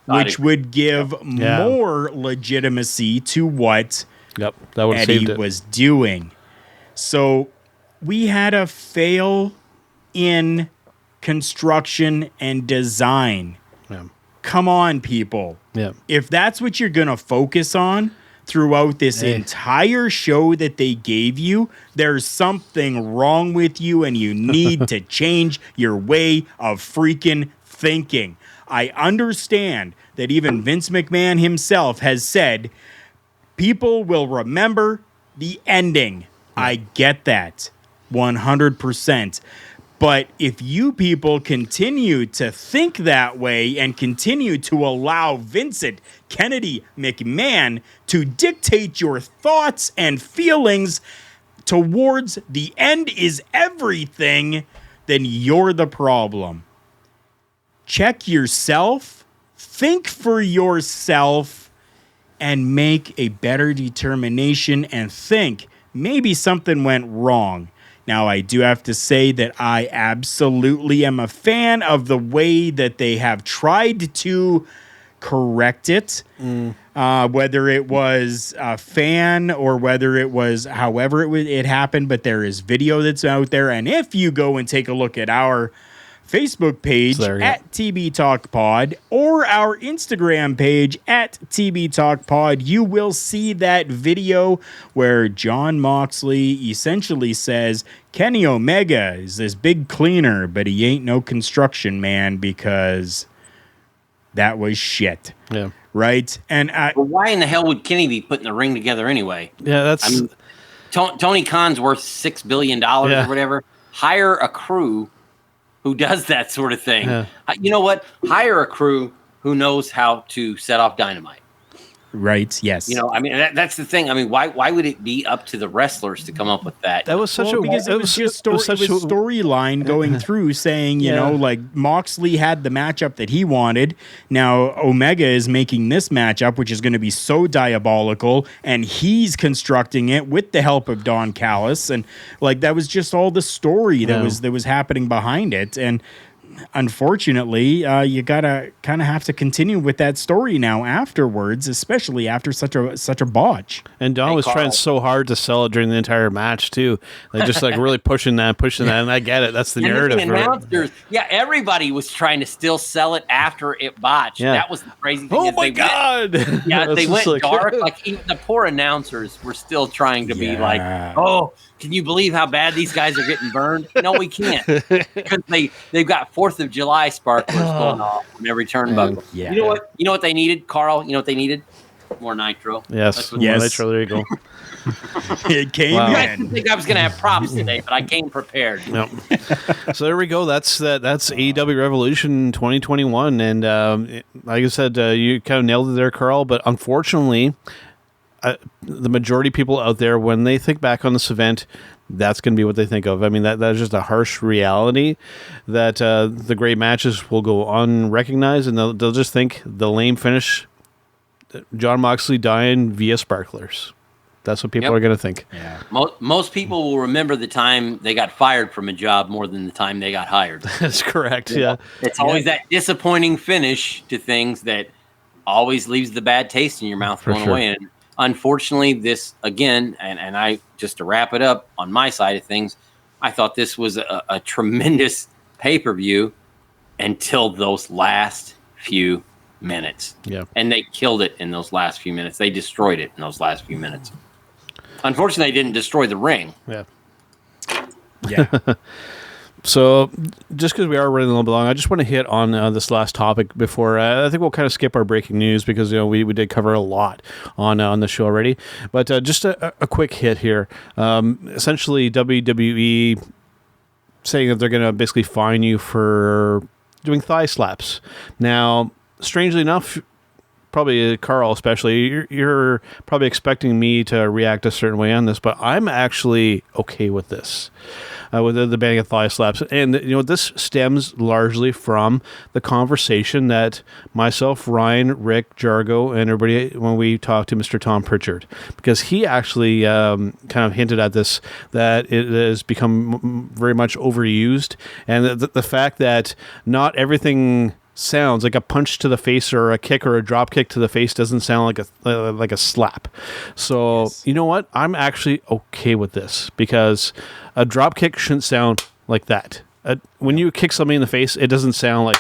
which would give more legitimacy to what Eddie was doing. So we had a fail in construction and design. Yeah. Come on, people. Yeah. If that's what you're going to focus on throughout this entire show that they gave you, there's something wrong with you and you need to change your way of freaking thinking. I understand that even Vince McMahon himself has said people will remember the ending. I get that 100%. But if you people continue to think that way and continue to allow Vincent Kennedy McMahon to dictate your thoughts and feelings towards the end is everything, then you're the problem. Check yourself, think for yourself, and make a better determination and think maybe something went wrong. Now, I do have to say that I absolutely am a fan of the way that they have tried to correct it, whether it was a fan or whether it was however it happened. But there is video that's out there. And if you go and take a look at our Facebook page at TB Talk Pod or our Instagram page at TB Talk Pod, you will see that video where Jon Moxley essentially says Kenny Omega is this big cleaner, but he ain't no construction man because that was shit. Yeah. Right? And well, why in the hell would Kenny be putting the ring together anyway? Yeah, that's... I mean, Tony Khan's worth $6 billion or whatever. Hire a crew who does that sort of thing. Yeah. You know what? Hire a crew who knows how to set off dynamite. Right. Yes. You know, I mean, that's the thing. I mean, why would it be up to the wrestlers to come up with that? That was such because it was just storyline going through saying, you know, like Moxley had the matchup that he wanted. Now Omega is making this matchup, which is going to be so diabolical, and he's constructing it with the help of Don Callis, and like that was just all the story that was happening behind it. And unfortunately, you gotta kind of have to continue with that story now afterwards, especially after such a botch. And Don was trying so hard to sell it during the entire match too, like just like really pushing that, and I get it. That's the narrative. The announcers, everybody was trying to still sell it after it botched. Yeah. That was the crazy thing. Oh my god! They went dark. Like even the poor announcers were still trying to be like, oh. Can you believe how bad these guys are getting burned? No, we can't, because they've got 4th of July sparklers going off on every turnbuckle. Yeah. You know what they needed, Karl? You know what they needed? More nitro. Yes, more nitro. There you go. It came in. I didn't think I was going to have props today, but I came prepared. Yep. So there we go. That's AEW Revolution 2021, and like I said, you kind of nailed it there, Karl. But unfortunately, the majority of people out there, when they think back on this event, that's going to be what they think of. I mean, that is just a harsh reality that the great matches will go unrecognized, and they'll just think the lame finish, Jon Moxley dying via sparklers. That's what people are going to think. Yeah. Most people will remember the time they got fired from a job more than the time they got hired. That's correct. Yeah. It's always that disappointing finish to things that always leaves the bad taste in your mouth going away. And unfortunately, this again, and I just to wrap it up on my side of things, I thought this was a tremendous pay-per-view until those last few minutes. Yeah. And they killed it in those last few minutes. They destroyed it in those last few minutes. Unfortunately, they didn't destroy the ring. Yeah. Yeah. So, just because we are running a little bit long, I just want to hit on this last topic before. I think we'll kind of skip our breaking news because we did cover a lot on the show already. But just a quick hit here. Essentially, WWE saying that they're going to basically fine you for doing thigh slaps. Now, strangely enough, probably Karl especially, you're probably expecting me to react a certain way on this, but I'm actually okay with this, with the banning of thigh slaps. And, this stems largely from the conversation that myself, Ryan, Rick, Jargo, and everybody, when we talked to Mr. Tom Pritchard, because he actually kind of hinted at this, that it has become very much overused. And the fact that not everything sounds like a punch to the face or a kick or a drop kick to the face doesn't sound like a slap. So You know what? I'm actually okay with this because a drop kick shouldn't sound like that. When you kick somebody in the face, it doesn't sound like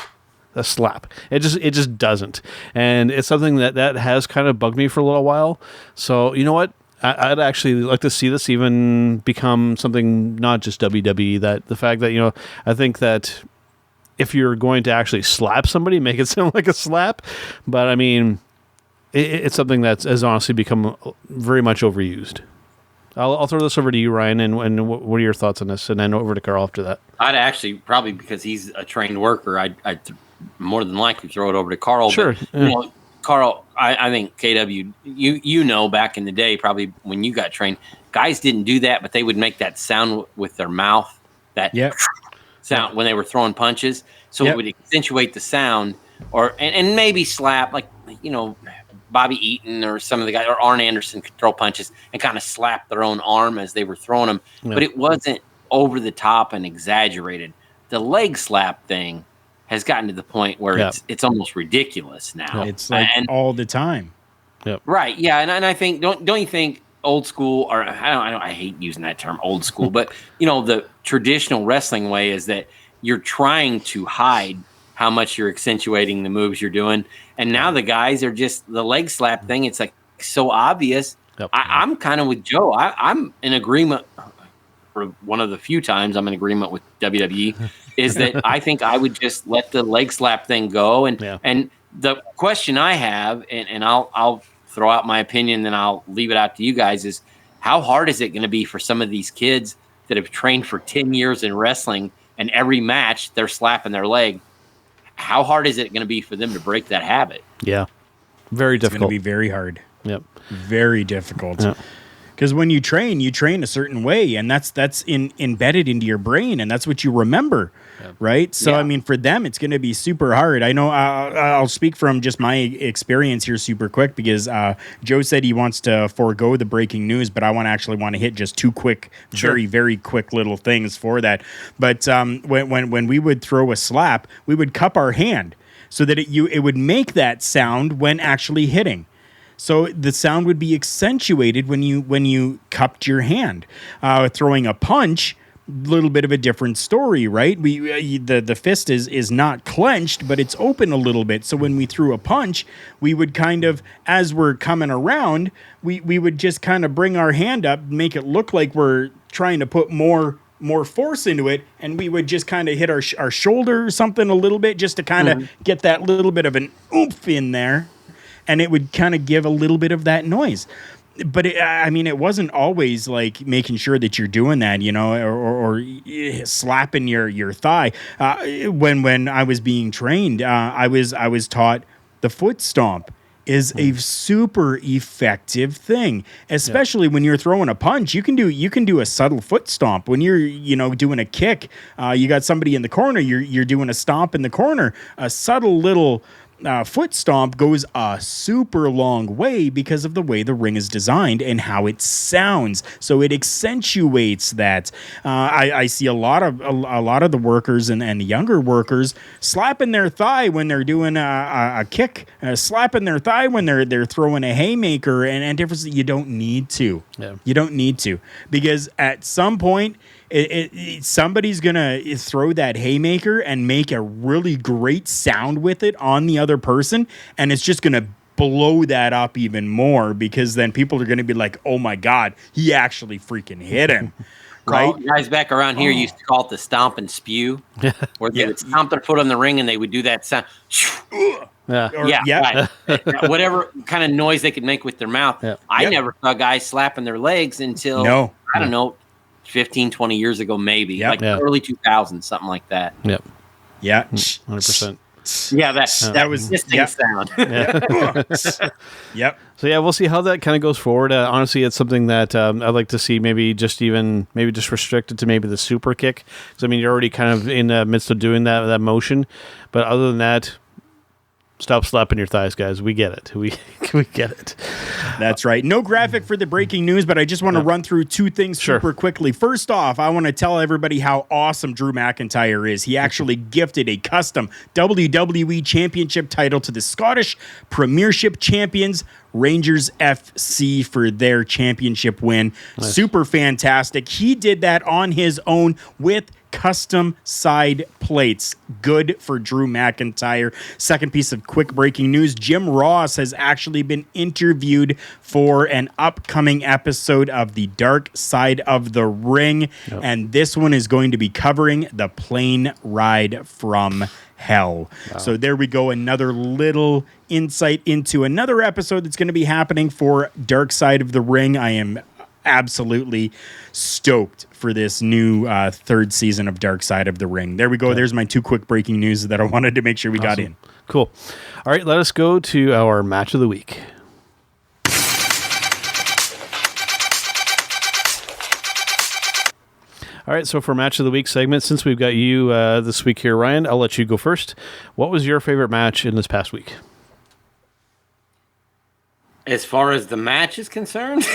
a slap. It just doesn't. And it's something that has kind of bugged me for a little while. So you know what? I'd actually like to see this even become something not just WWE. That the fact that I think that if you're going to actually slap somebody, make it sound like a slap. But I mean, it's something that has honestly become very much overused. I'll throw this over to you, Ryan, and what are your thoughts on this? And then over to Karl after that. I'd actually probably, because he's a trained worker, I'd more than likely throw it over to Karl. Sure. But, Karl, I think KW, back in the day, probably when you got trained, guys didn't do that, but they would make that sound with their mouth. That sound when they were throwing punches, so it would accentuate the sound, and maybe slap, like Bobby Eaton or some of the guys, or Arn Anderson could throw punches and kind of slap their own arm as they were throwing them, but it wasn't over the top and exaggerated. The leg slap thing has gotten to the point where it's almost ridiculous now. It's like all the time. Yep. Right. Yeah, and I think don't you think old school, or I hate using that term, old school, but the traditional wrestling way is that you're trying to hide how much you're accentuating the moves you're doing, and now the guys are just the leg slap thing. It's like so obvious. Yep. I'm kind of with Joe. I'm in agreement. For one of the few times I'm in agreement with WWE, is that I think I would just let the leg slap thing go. And the question I have, and I'll throw out my opinion, then I'll leave it out to you guys, is how hard is it going to be for some of these kids that have trained for 10 years in wrestling and every match they're slapping their leg? How hard is it going to be for them to break that habit? Yeah. Very difficult. It's going to be very hard. Yep. Very difficult. Yep. Because when you train a certain way, and that's embedded into your brain, and that's what you remember, right? So, I mean, for them, it's going to be super hard. I know I'll speak from just my experience here super quick, because Joe said he wants to forego the breaking news, but I want to hit just two quick, very, very quick little things for that. But when we would throw a slap, we would cup our hand so that it would make that sound when actually hitting. So the sound would be accentuated when you cupped your hand. Throwing a punch, a little bit of a different story, right? The fist is not clenched, but it's open a little bit. So when we threw a punch, we would kind of, as we're coming around, we would just kind of bring our hand up, make it look like we're trying to put more force into it, and we would just kind of hit our shoulder or something a little bit, just to kind of get that little bit of an oomph in there. And it would kind of give a little bit of that noise. But it wasn't always like making sure that you're doing that, or slapping your thigh. When I was being trained, I was taught the foot stomp. is a super effective thing, especially when you're throwing a punch. You can do a subtle foot stomp when you're doing a kick. You got somebody in the corner. You're doing a stomp in the corner. A subtle little foot stomp goes a super long way because of the way the ring is designed and how it sounds. So it accentuates that. I see a lot of the workers and the younger workers slapping their thigh when they're doing a kick, slapping their thigh when they're throwing a haymaker, and different. You don't need to. Yeah. You don't need to, because at some point, somebody's gonna throw that haymaker and make a really great sound with it on the other person, and it's just gonna blow that up even more, because then people are gonna be like, "Oh my God, he actually freaking hit him!" Right? Guys back around here used to call it the stomp and spew, where they would stomp their foot on the ring and they would do that sound. Right. Whatever kind of noise they could make with their mouth. Yeah. I never saw guys slapping their legs until I don't know. 15, 20 years ago, maybe early 2000s, something like that. Yep. Yeah. 100%. Yeah, that was this thing sound. Yep. So yeah, we'll see how that kind of goes forward. Honestly, it's something that I'd like to see maybe just restricted to maybe the super kick. Because I mean, you're already kind of in the midst of doing that motion. But other than that, stop slapping your thighs, guys. We get it. We get it. That's right. No graphic for the breaking news, but I just want to run through two things super quickly. First off, I want to tell everybody how awesome Drew McIntyre is. He actually gifted a custom WWE Championship title to the Scottish Premiership champions, Rangers FC, for their championship win. Nice. Super fantastic. He did that on his own with custom side plates. Good for Drew McIntyre. Second piece of quick breaking news, Jim Ross has actually been interviewed for an upcoming episode of The Dark Side of the Ring, and this one is going to be covering the plane ride from hell. Wow. So there we go, another little insight into another episode that's going to be happening for Dark Side of the Ring. I am absolutely stoked for this new third season of Dark Side of the Ring. There we go. There's my two quick breaking news that I wanted to make sure we got in. Cool. All right, let us go to our match of the week. All right, so for match of the week segment, since we've got you this week here, Ryan, I'll let you go first. What was your favorite match in this past week? As far as the match is concerned,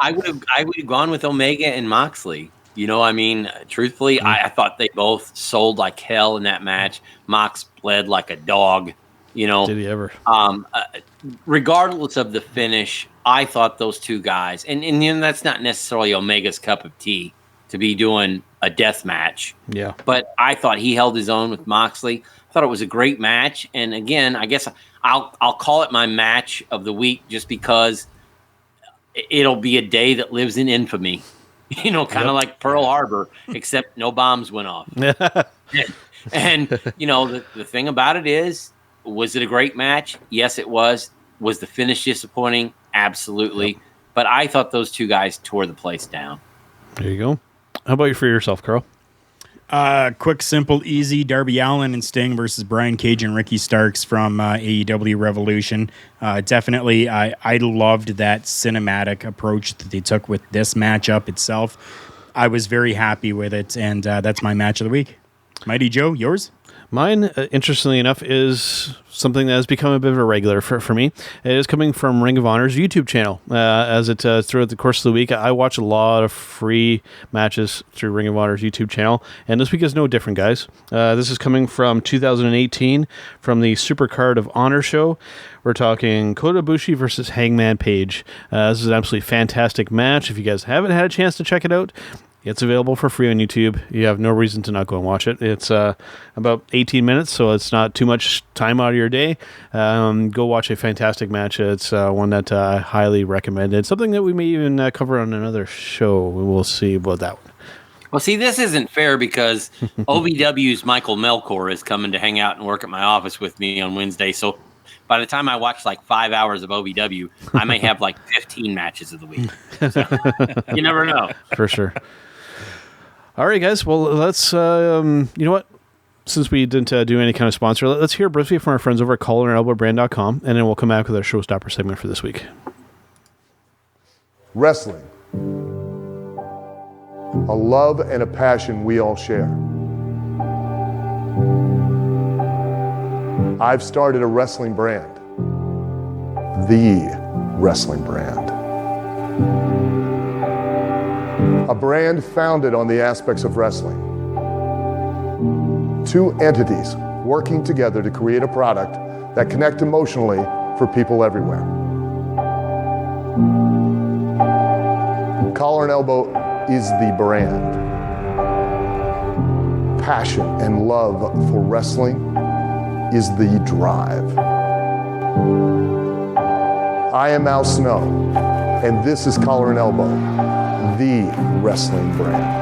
I would have gone with Omega and Moxley. You know, I mean, truthfully, I thought they both sold like hell in that match. Mox bled like a dog. You know, did he ever? Regardless of the finish, I thought those two guys, and you know, that's not necessarily Omega's cup of tea to be doing a death match. Yeah, but I thought he held his own with Moxley. I thought it was a great match, and again, I guess I'll call it my match of the week just because it'll be a day that lives in infamy. You know, kind of like Pearl Harbor, except no bombs went off. and you know, the thing about it is, was it a great match? Yes, it was. Was the finish disappointing? Absolutely. But I thought those two guys tore the place down. There you go. How about you for yourself, Karl? Quick, simple, easy. Darby Allin and Sting versus Brian Cage and Ricky Starks from AEW Revolution. Definitely, I loved that cinematic approach that they took with this matchup itself. I was very happy with it, and that's my match of the week. Mighty Joe, yours? Mine, interestingly enough, is something that has become a bit of a regular for me. It is coming from Ring of Honor's YouTube channel. As it throughout the course of the week, I watch a lot of free matches through Ring of Honor's YouTube channel, and this week is no different, guys. This is coming from 2018 from the Supercard of Honor show. We're talking Kota Ibushi versus Hangman Page. This is an absolutely fantastic match. If you guys haven't had a chance to check it out, it's available for free on YouTube. You have no reason to not go and watch it. It's about 18 minutes, so it's not too much time out of your day. Go watch a fantastic match. It's one that I highly recommend. It's something that we may even cover on another show. We'll see about that one. Well, see, this isn't fair because OVW's Michael Melkor is coming to hang out and work at my office with me on Wednesday. So by the time I watch like 5 hours of OVW, I may have like 15 matches of the week. So, you never know. For sure. All right, guys. Well, let's, you know what? since we didn't do any kind of sponsor, let's hear briefly from our friends over at collarandelbowbrand.com, and then we'll come back with our Showstopper segment for this week. Wrestling. A love and a passion we all share. I've started a wrestling brand. The wrestling brand. A brand founded on the aspects of wrestling. Two entities working together to create a product that connect emotionally for people everywhere. Collar and Elbow is the brand. Passion and love for wrestling is the drive. I am Al Snow, and this is Collar and Elbow, the wrestling brand.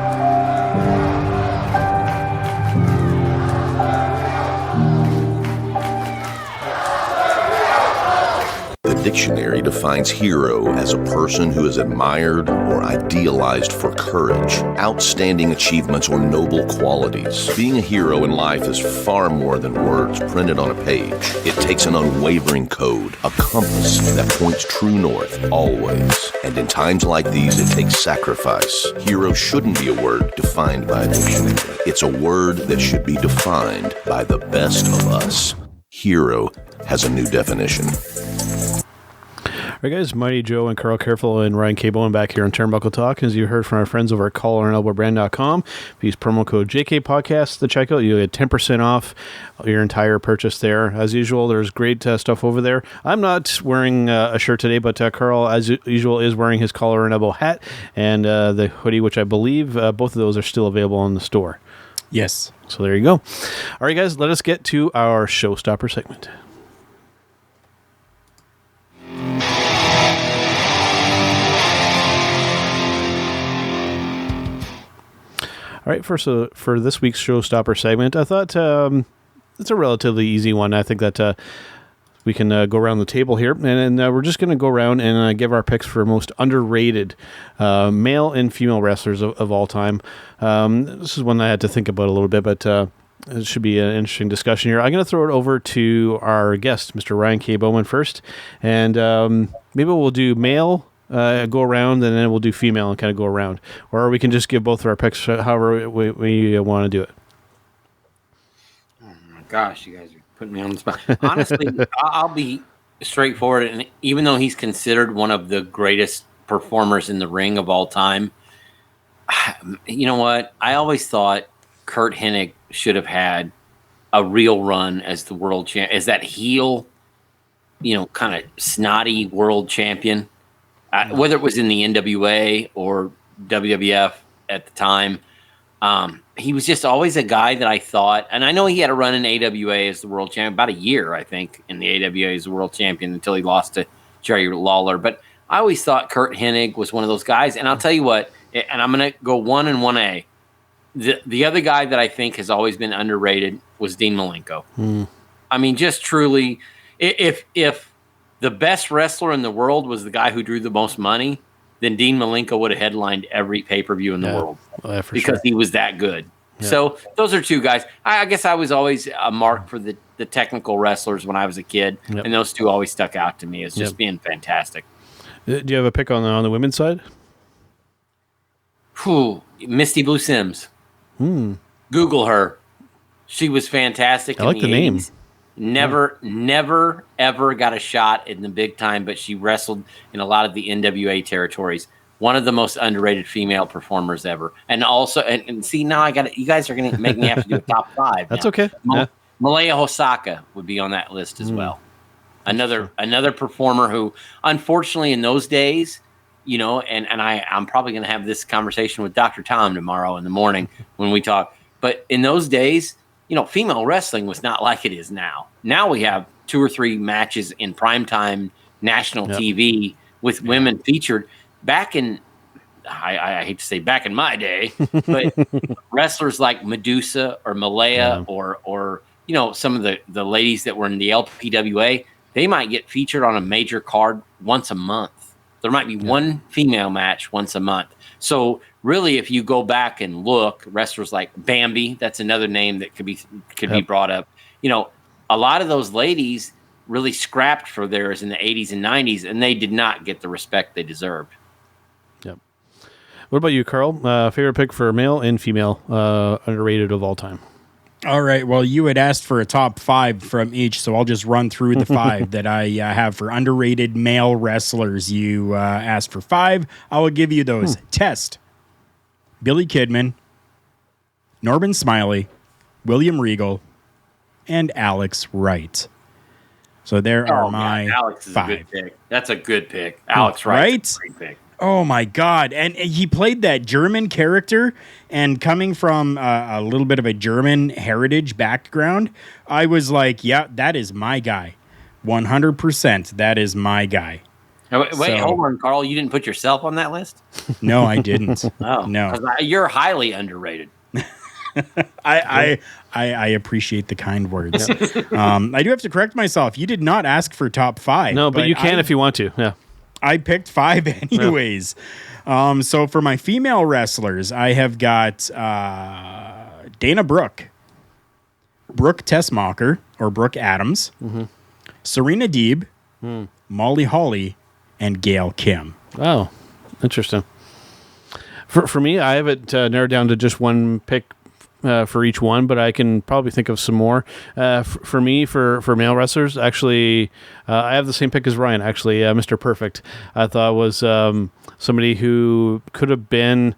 The dictionary defines hero as a person who is admired or idealized for courage, outstanding achievements, or noble qualities. Being a hero in life is far more than words printed on a page. It takes an unwavering code, a compass that points true north always. And in times like these, it takes sacrifice. Hero shouldn't be a word defined by a dictionary. It's a word that should be defined by the best of us. Hero has a new definition. All right, guys, Mighty Joe and Karl Karufel and Ryan K. Boman back here on Turnbuckle Talk. As you heard from our friends over at collarandelbowbrand.com, if you use promo code JKPodcast to check out, you get 10% off your entire purchase there. As usual, there's great stuff over there. I'm not wearing a shirt today, but Karl, as usual, is wearing his Collar and Elbow hat and the hoodie, which I believe both of those are still available in the store. Yes. So there you go. All right, guys, let us get to our Showstopper segment. All right, for this week's Showstopper segment, I thought it's a relatively easy one. I think that we can go around the table here, and we're just going to go around and give our picks for most underrated male and female wrestlers of all time. This is one I had to think about a little bit, but it should be an interesting discussion here. I'm going to throw it over to our guest, Mr. Ryan K. Boman, first, and maybe we'll do male, go around, and then we'll do female and kind of go around. Or we can just give both of our picks however we want to do it. Oh my gosh, you guys are putting me on the spot. Honestly, I'll be straightforward. And even though he's considered one of the greatest performers in the ring of all time, you know what? I always thought Curt Hennig should have had a real run as the world champ, as that heel, kind of snotty world champion. Whether it was in the NWA or WWF at the time, he was just always a guy that I thought, and I know he had a run in AWA as the world champion, about a year, I think, in the AWA as the world champion until he lost to Jerry Lawler. But I always thought Curt Hennig was one of those guys, and I'll tell you what, and I'm going to go 1 and 1A. The other guy that I think has always been underrated was Dean Malenko. I mean, just truly, if the best wrestler in the world was the guy who drew the most money, then Dean Malenko would have headlined every pay-per-view in the world because he was that good. Yeah. So those are two guys. I guess I was always a mark for the technical wrestlers when I was a kid, and those two always stuck out to me as just being fantastic. Do you have a pick on the women's side? Misty Blue Sims. Google her. She was fantastic. I like the name. Never, ever got a shot in the big time, but she wrestled in a lot of the NWA territories. One of the most underrated female performers ever. And also, and see, now you guys are going to make me have to do a top 5. That's okay. Malaya Hosaka would be on that list as well. Another performer who, unfortunately, in those days, and I'm probably going to have this conversation with Dr. Tom tomorrow in the morning when we talk. But in those days, female wrestling was not like it is now. Now we have 2 or 3 matches in primetime national TV with women featured. Back in, I hate to say back in my day, but wrestlers like Medusa or Malaya or some of the ladies that were in the LPWA, they might get featured on a major card once a month. There might be one female match once a month. So really, if you go back and look, wrestlers like Bambi, that's another name that could be brought up. A lot of those ladies really scrapped for theirs in the 80s and 90s, and they did not get the respect they deserved. Yep. What about you, Karl? Favorite pick for male and female underrated of all time? All right. Well, you had asked for a top 5 from each, so I'll just run through the 5 that I have for underrated male wrestlers. You asked for 5. I will give you those. Test, Billy Kidman, Norman Smiley, William Regal, and Alex Wright. So there are my Alex is 5. a good pick. That's a good pick. Alex Wright is a great pick. Oh my God. And he played that German character, and coming from a little bit of a German heritage background, I was like, yeah, that is my guy. 100%. That is my guy. Wait, hold on, Karl. You didn't put yourself on that list? No, I didn't. No. You're highly underrated. I appreciate the kind words. I do have to correct myself. You did not ask for top 5. No, but you can if you want to. Yeah. I picked 5 anyways. Yeah. So for my female wrestlers, I have got Dana Brooke, Brooke Tessmacher, or Brooke Adams, Serena Deeb, Molly Holly, and Gail Kim. Oh, interesting. For me, I have it narrowed down to just one pick for each one, but I can probably think of some more. For me, for male wrestlers, actually, I have the same pick as Ryan, actually, Mr. Perfect. I thought was somebody who could have been,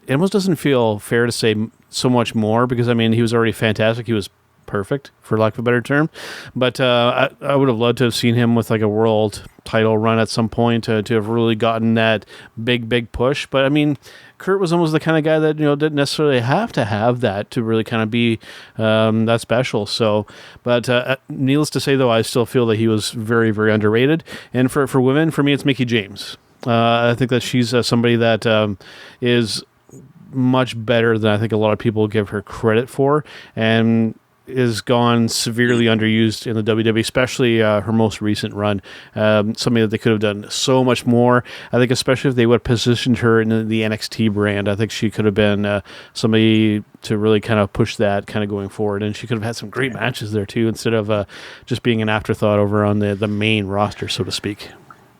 it almost doesn't feel fair to say so much more, because, I mean, he was already fantastic. He was perfect, for lack of a better term. But I would have loved to have seen him with like a world title run at some point to have really gotten that big push. But I mean, Kurt was almost the kind of guy that, didn't necessarily have to have that to really kind of be that special. So, but needless to say, though, I still feel that he was very, very underrated. And for women, for me, it's Mickie James. I think that she's somebody that is much better than I think a lot of people give her credit for, and is gone severely underused in the WWE, especially her most recent run. Something that they could have done so much more. I think especially if they would have positioned her in the NXT brand, I think she could have been somebody to really kind of push that kind of going forward. And she could have had some great matches there too, instead of just being an afterthought over on the main roster, so to speak.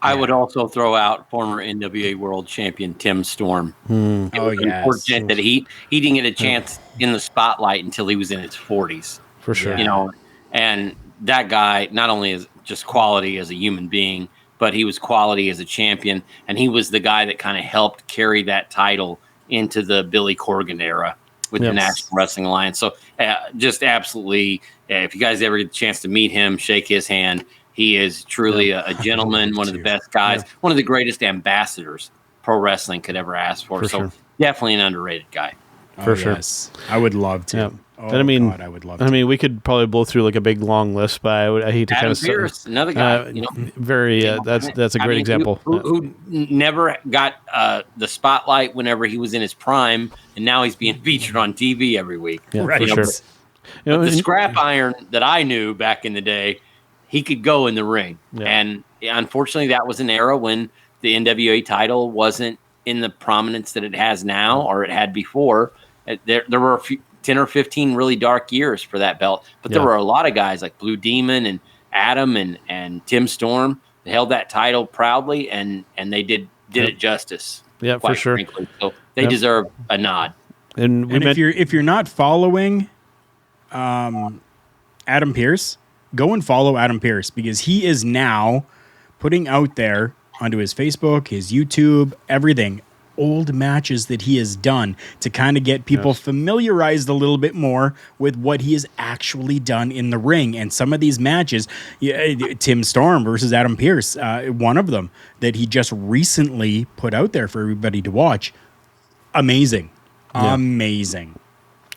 I would also throw out former NWA World Champion Tim Storm. It was unfortunate that he didn't get a chance in the spotlight until he was in his 40s. For sure. And that guy not only is just quality as a human being, but he was quality as a champion. And he was the guy that kind of helped carry that title into the Billy Corgan era with the National Wrestling Alliance. So just absolutely, if you guys ever get the chance to meet him, shake his hand, he is truly a gentleman, one of the best guys, one of the greatest ambassadors pro wrestling could ever ask for. So definitely an underrated guy. For sure. Yes. I would love to. Yeah. Oh, and I mean, God, I would love to. I mean, we could probably blow through like a big long list, but I hate to Adam kind of Pearce, another guy, very. That's a great example. Who never got the spotlight whenever he was in his prime, and now he's being featured on TV every week. Yeah, for sure. But the scrap iron that I knew back in the day, he could go in the ring, and unfortunately, that was an era when the NWA title wasn't in the prominence that it has now, or it had before. There were 10 or 15 really dark years for that belt, but there were a lot of guys like Blue Demon and Adam and Tim Storm that held that title proudly, and they did it justice. Yeah, for sure. Frankly. So they deserve a nod. And if you're not following Adam Pearce, go and follow Adam Pearce, because he is now putting out there onto his Facebook, his YouTube, everything, old matches that he has done to kind of get people familiarized a little bit more with what he has actually done in the ring. And some of these matches, Tim Storm versus Adam Pearce, one of them that he just recently put out there for everybody to watch. Amazing. Amazing.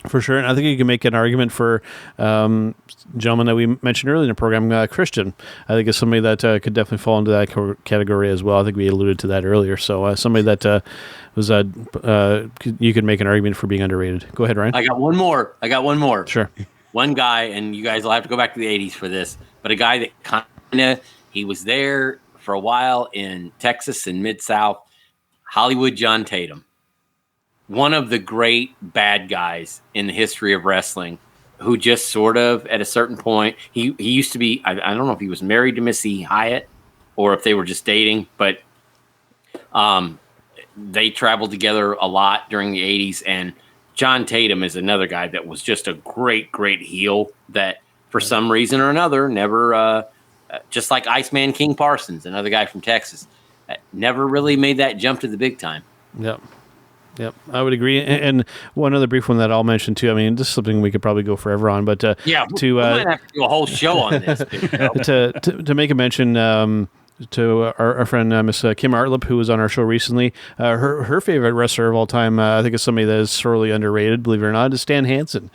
For sure. And I think you can make an argument for gentleman that we mentioned earlier in the program, Christian. I think is somebody that could definitely fall into that category as well. I think we alluded to that earlier. So somebody that was you could make an argument for being underrated. Go ahead, Ryan. I got one more. Sure. One guy, and you guys will have to go back to the 80s for this, but a guy that kind of, he was there for a while in Texas and Mid-South, Hollywood John Tatum, one of the great bad guys in the history of wrestling, who just sort of at a certain point, he used to be, I don't know if he was married to Missy Hyatt or if they were just dating, but they traveled together a lot during the 80s. And John Tatum is another guy that was just a great, great heel that for some reason or another never, just like Iceman King Parsons, another guy from Texas, never really made that jump to the big time. Yep, I would agree. And one other brief one that I'll mention too. I mean, this is something we could probably go forever on, but we might have to do a whole show on this. to make a mention. To our friend Miss Kim Artlip, who was on our show recently, her favorite wrestler of all time, I think, is somebody that is sorely underrated, believe it or not, is Stan Hansen.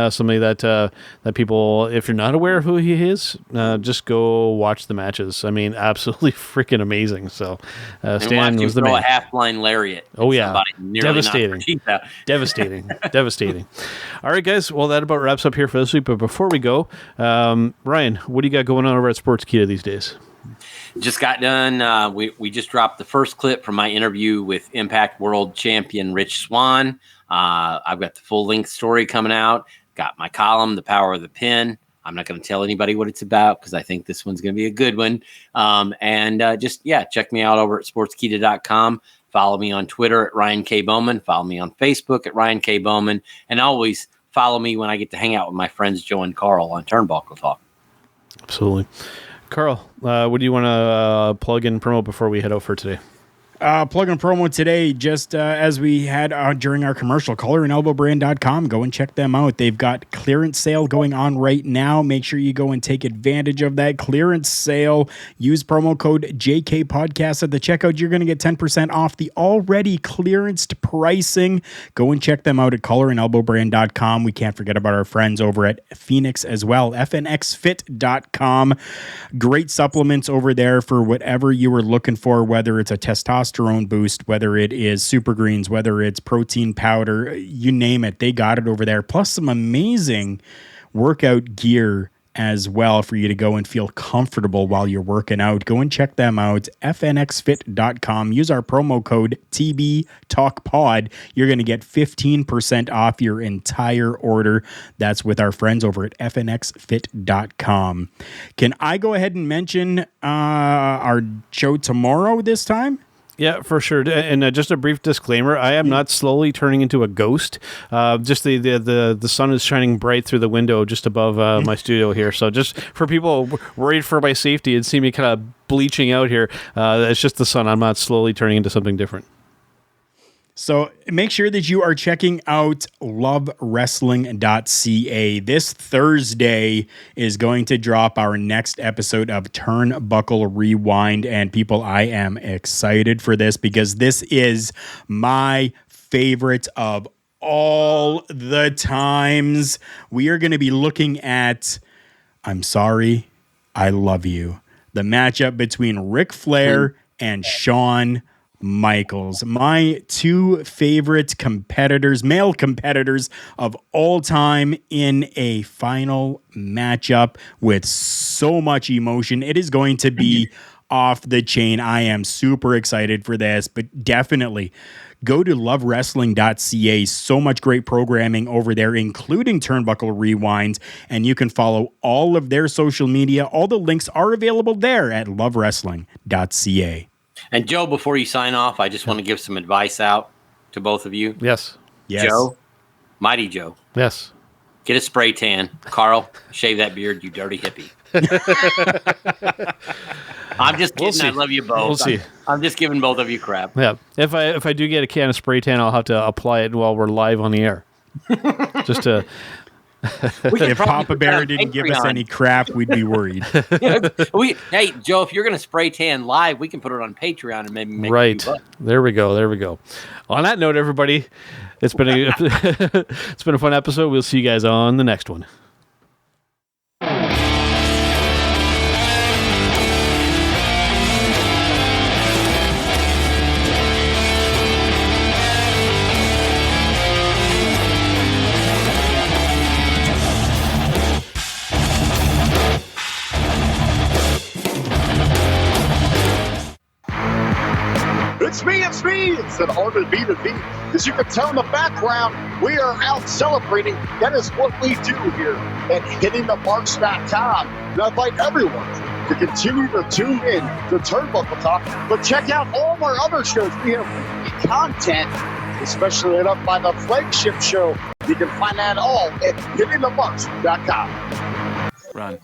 Somebody that people, if you're not aware of who he is, just go watch the matches. I mean, absolutely freaking amazing. So Stan was the man. A half-blind lariat. Oh yeah, devastating. Devastating. All right, guys. Well, that about wraps up here for this week. But before we go, Ryan, what do you got going on over at Sportskeeda these days? Just got done. We just dropped the first clip from my interview with Impact World Champion Rich Swann. I've got the full-length story coming out. Got my column, The Power of the Pin. I'm not going to tell anybody what it's about because I think this one's going to be a good one. Check me out over at sportskeeda.com. Follow me on Twitter at Ryan K. Boman. Follow me on Facebook at Ryan K. Boman. And always follow me when I get to hang out with my friends Joe and Karl on Turnbuckle Talk. Absolutely. Karl, what do you want to plug and promote before we head out for today? Plug and promo today, just as we had during our commercial, collarandelbowbrand.com. Go and check them out. They've got clearance sale going on right now. Make sure you go and take advantage of that clearance sale. Use promo code JKPodcast at the checkout. You're going to get 10% off the already clearanced pricing. Go and check them out at collarandelbowbrand.com. We can't forget about our friends over at Phoenix as well, fnxfit.com. Great supplements over there for whatever you were looking for, whether it's a testosterone boost, whether it is super greens, whether it's protein powder, you name it, they got it over there. Plus some amazing workout gear as well for you to go and feel comfortable while you're working out. Go and check them out, fnxfit.com. Use our promo code TBTalkPod. You're going to get 15% off your entire order. That's with our friends over at fnxfit.com. Can I go ahead and mention our show tomorrow this time? Yeah, for sure. And just a brief disclaimer, I am not slowly turning into a ghost. Just the sun is shining bright through the window just above my studio here. So just for people worried for my safety and see me kind of bleaching out here, it's just the sun. I'm not slowly turning into something different. So make sure that you are checking out lovewrestling.ca. This Thursday is going to drop our next episode of Turnbuckle Rewind. And people, I am excited for this because this is my favorite of all the times. We are going to be looking at I'm Sorry, I Love You. The matchup between Ric Flair and Shawn Michaels, my two favorite competitors, male competitors of all time in a final matchup with so much emotion. It is going to be off the chain. I am super excited for this, but definitely go to lovewrestling.ca. So much great programming over there, including Turnbuckle Rewinds, and you can follow all of their social media. All the links are available there at lovewrestling.ca. And Joe, before you sign off, I just want to give some advice out to both of you. Yes. Joe, Mighty Joe. Yes. Get a spray tan. Karl, shave that beard, you dirty hippie. I'm just kidding. We'll I love you both. We'll see. I'm just giving both of you crap. Yeah. If I do get a can of spray tan, I'll have to apply it while we're live on the air. Just to... If Papa Bear didn't give us any crap, we'd be worried. Hey, Joe, if you're going to spray tan live, we can put it on Patreon and maybe make right. There we go. On that note, everybody, it's been a fun episode. We'll see you guys on the next one. an honor to be the beat. As you can tell in the background, we are out celebrating. That is what we do here at hittingthemarks.com. And I invite everyone to continue to tune in to Turnbuckle Talk, but check out all of our other shows. We have weekly content, especially lit up by the flagship show. You can find that all at hittingthemarks.com. Run.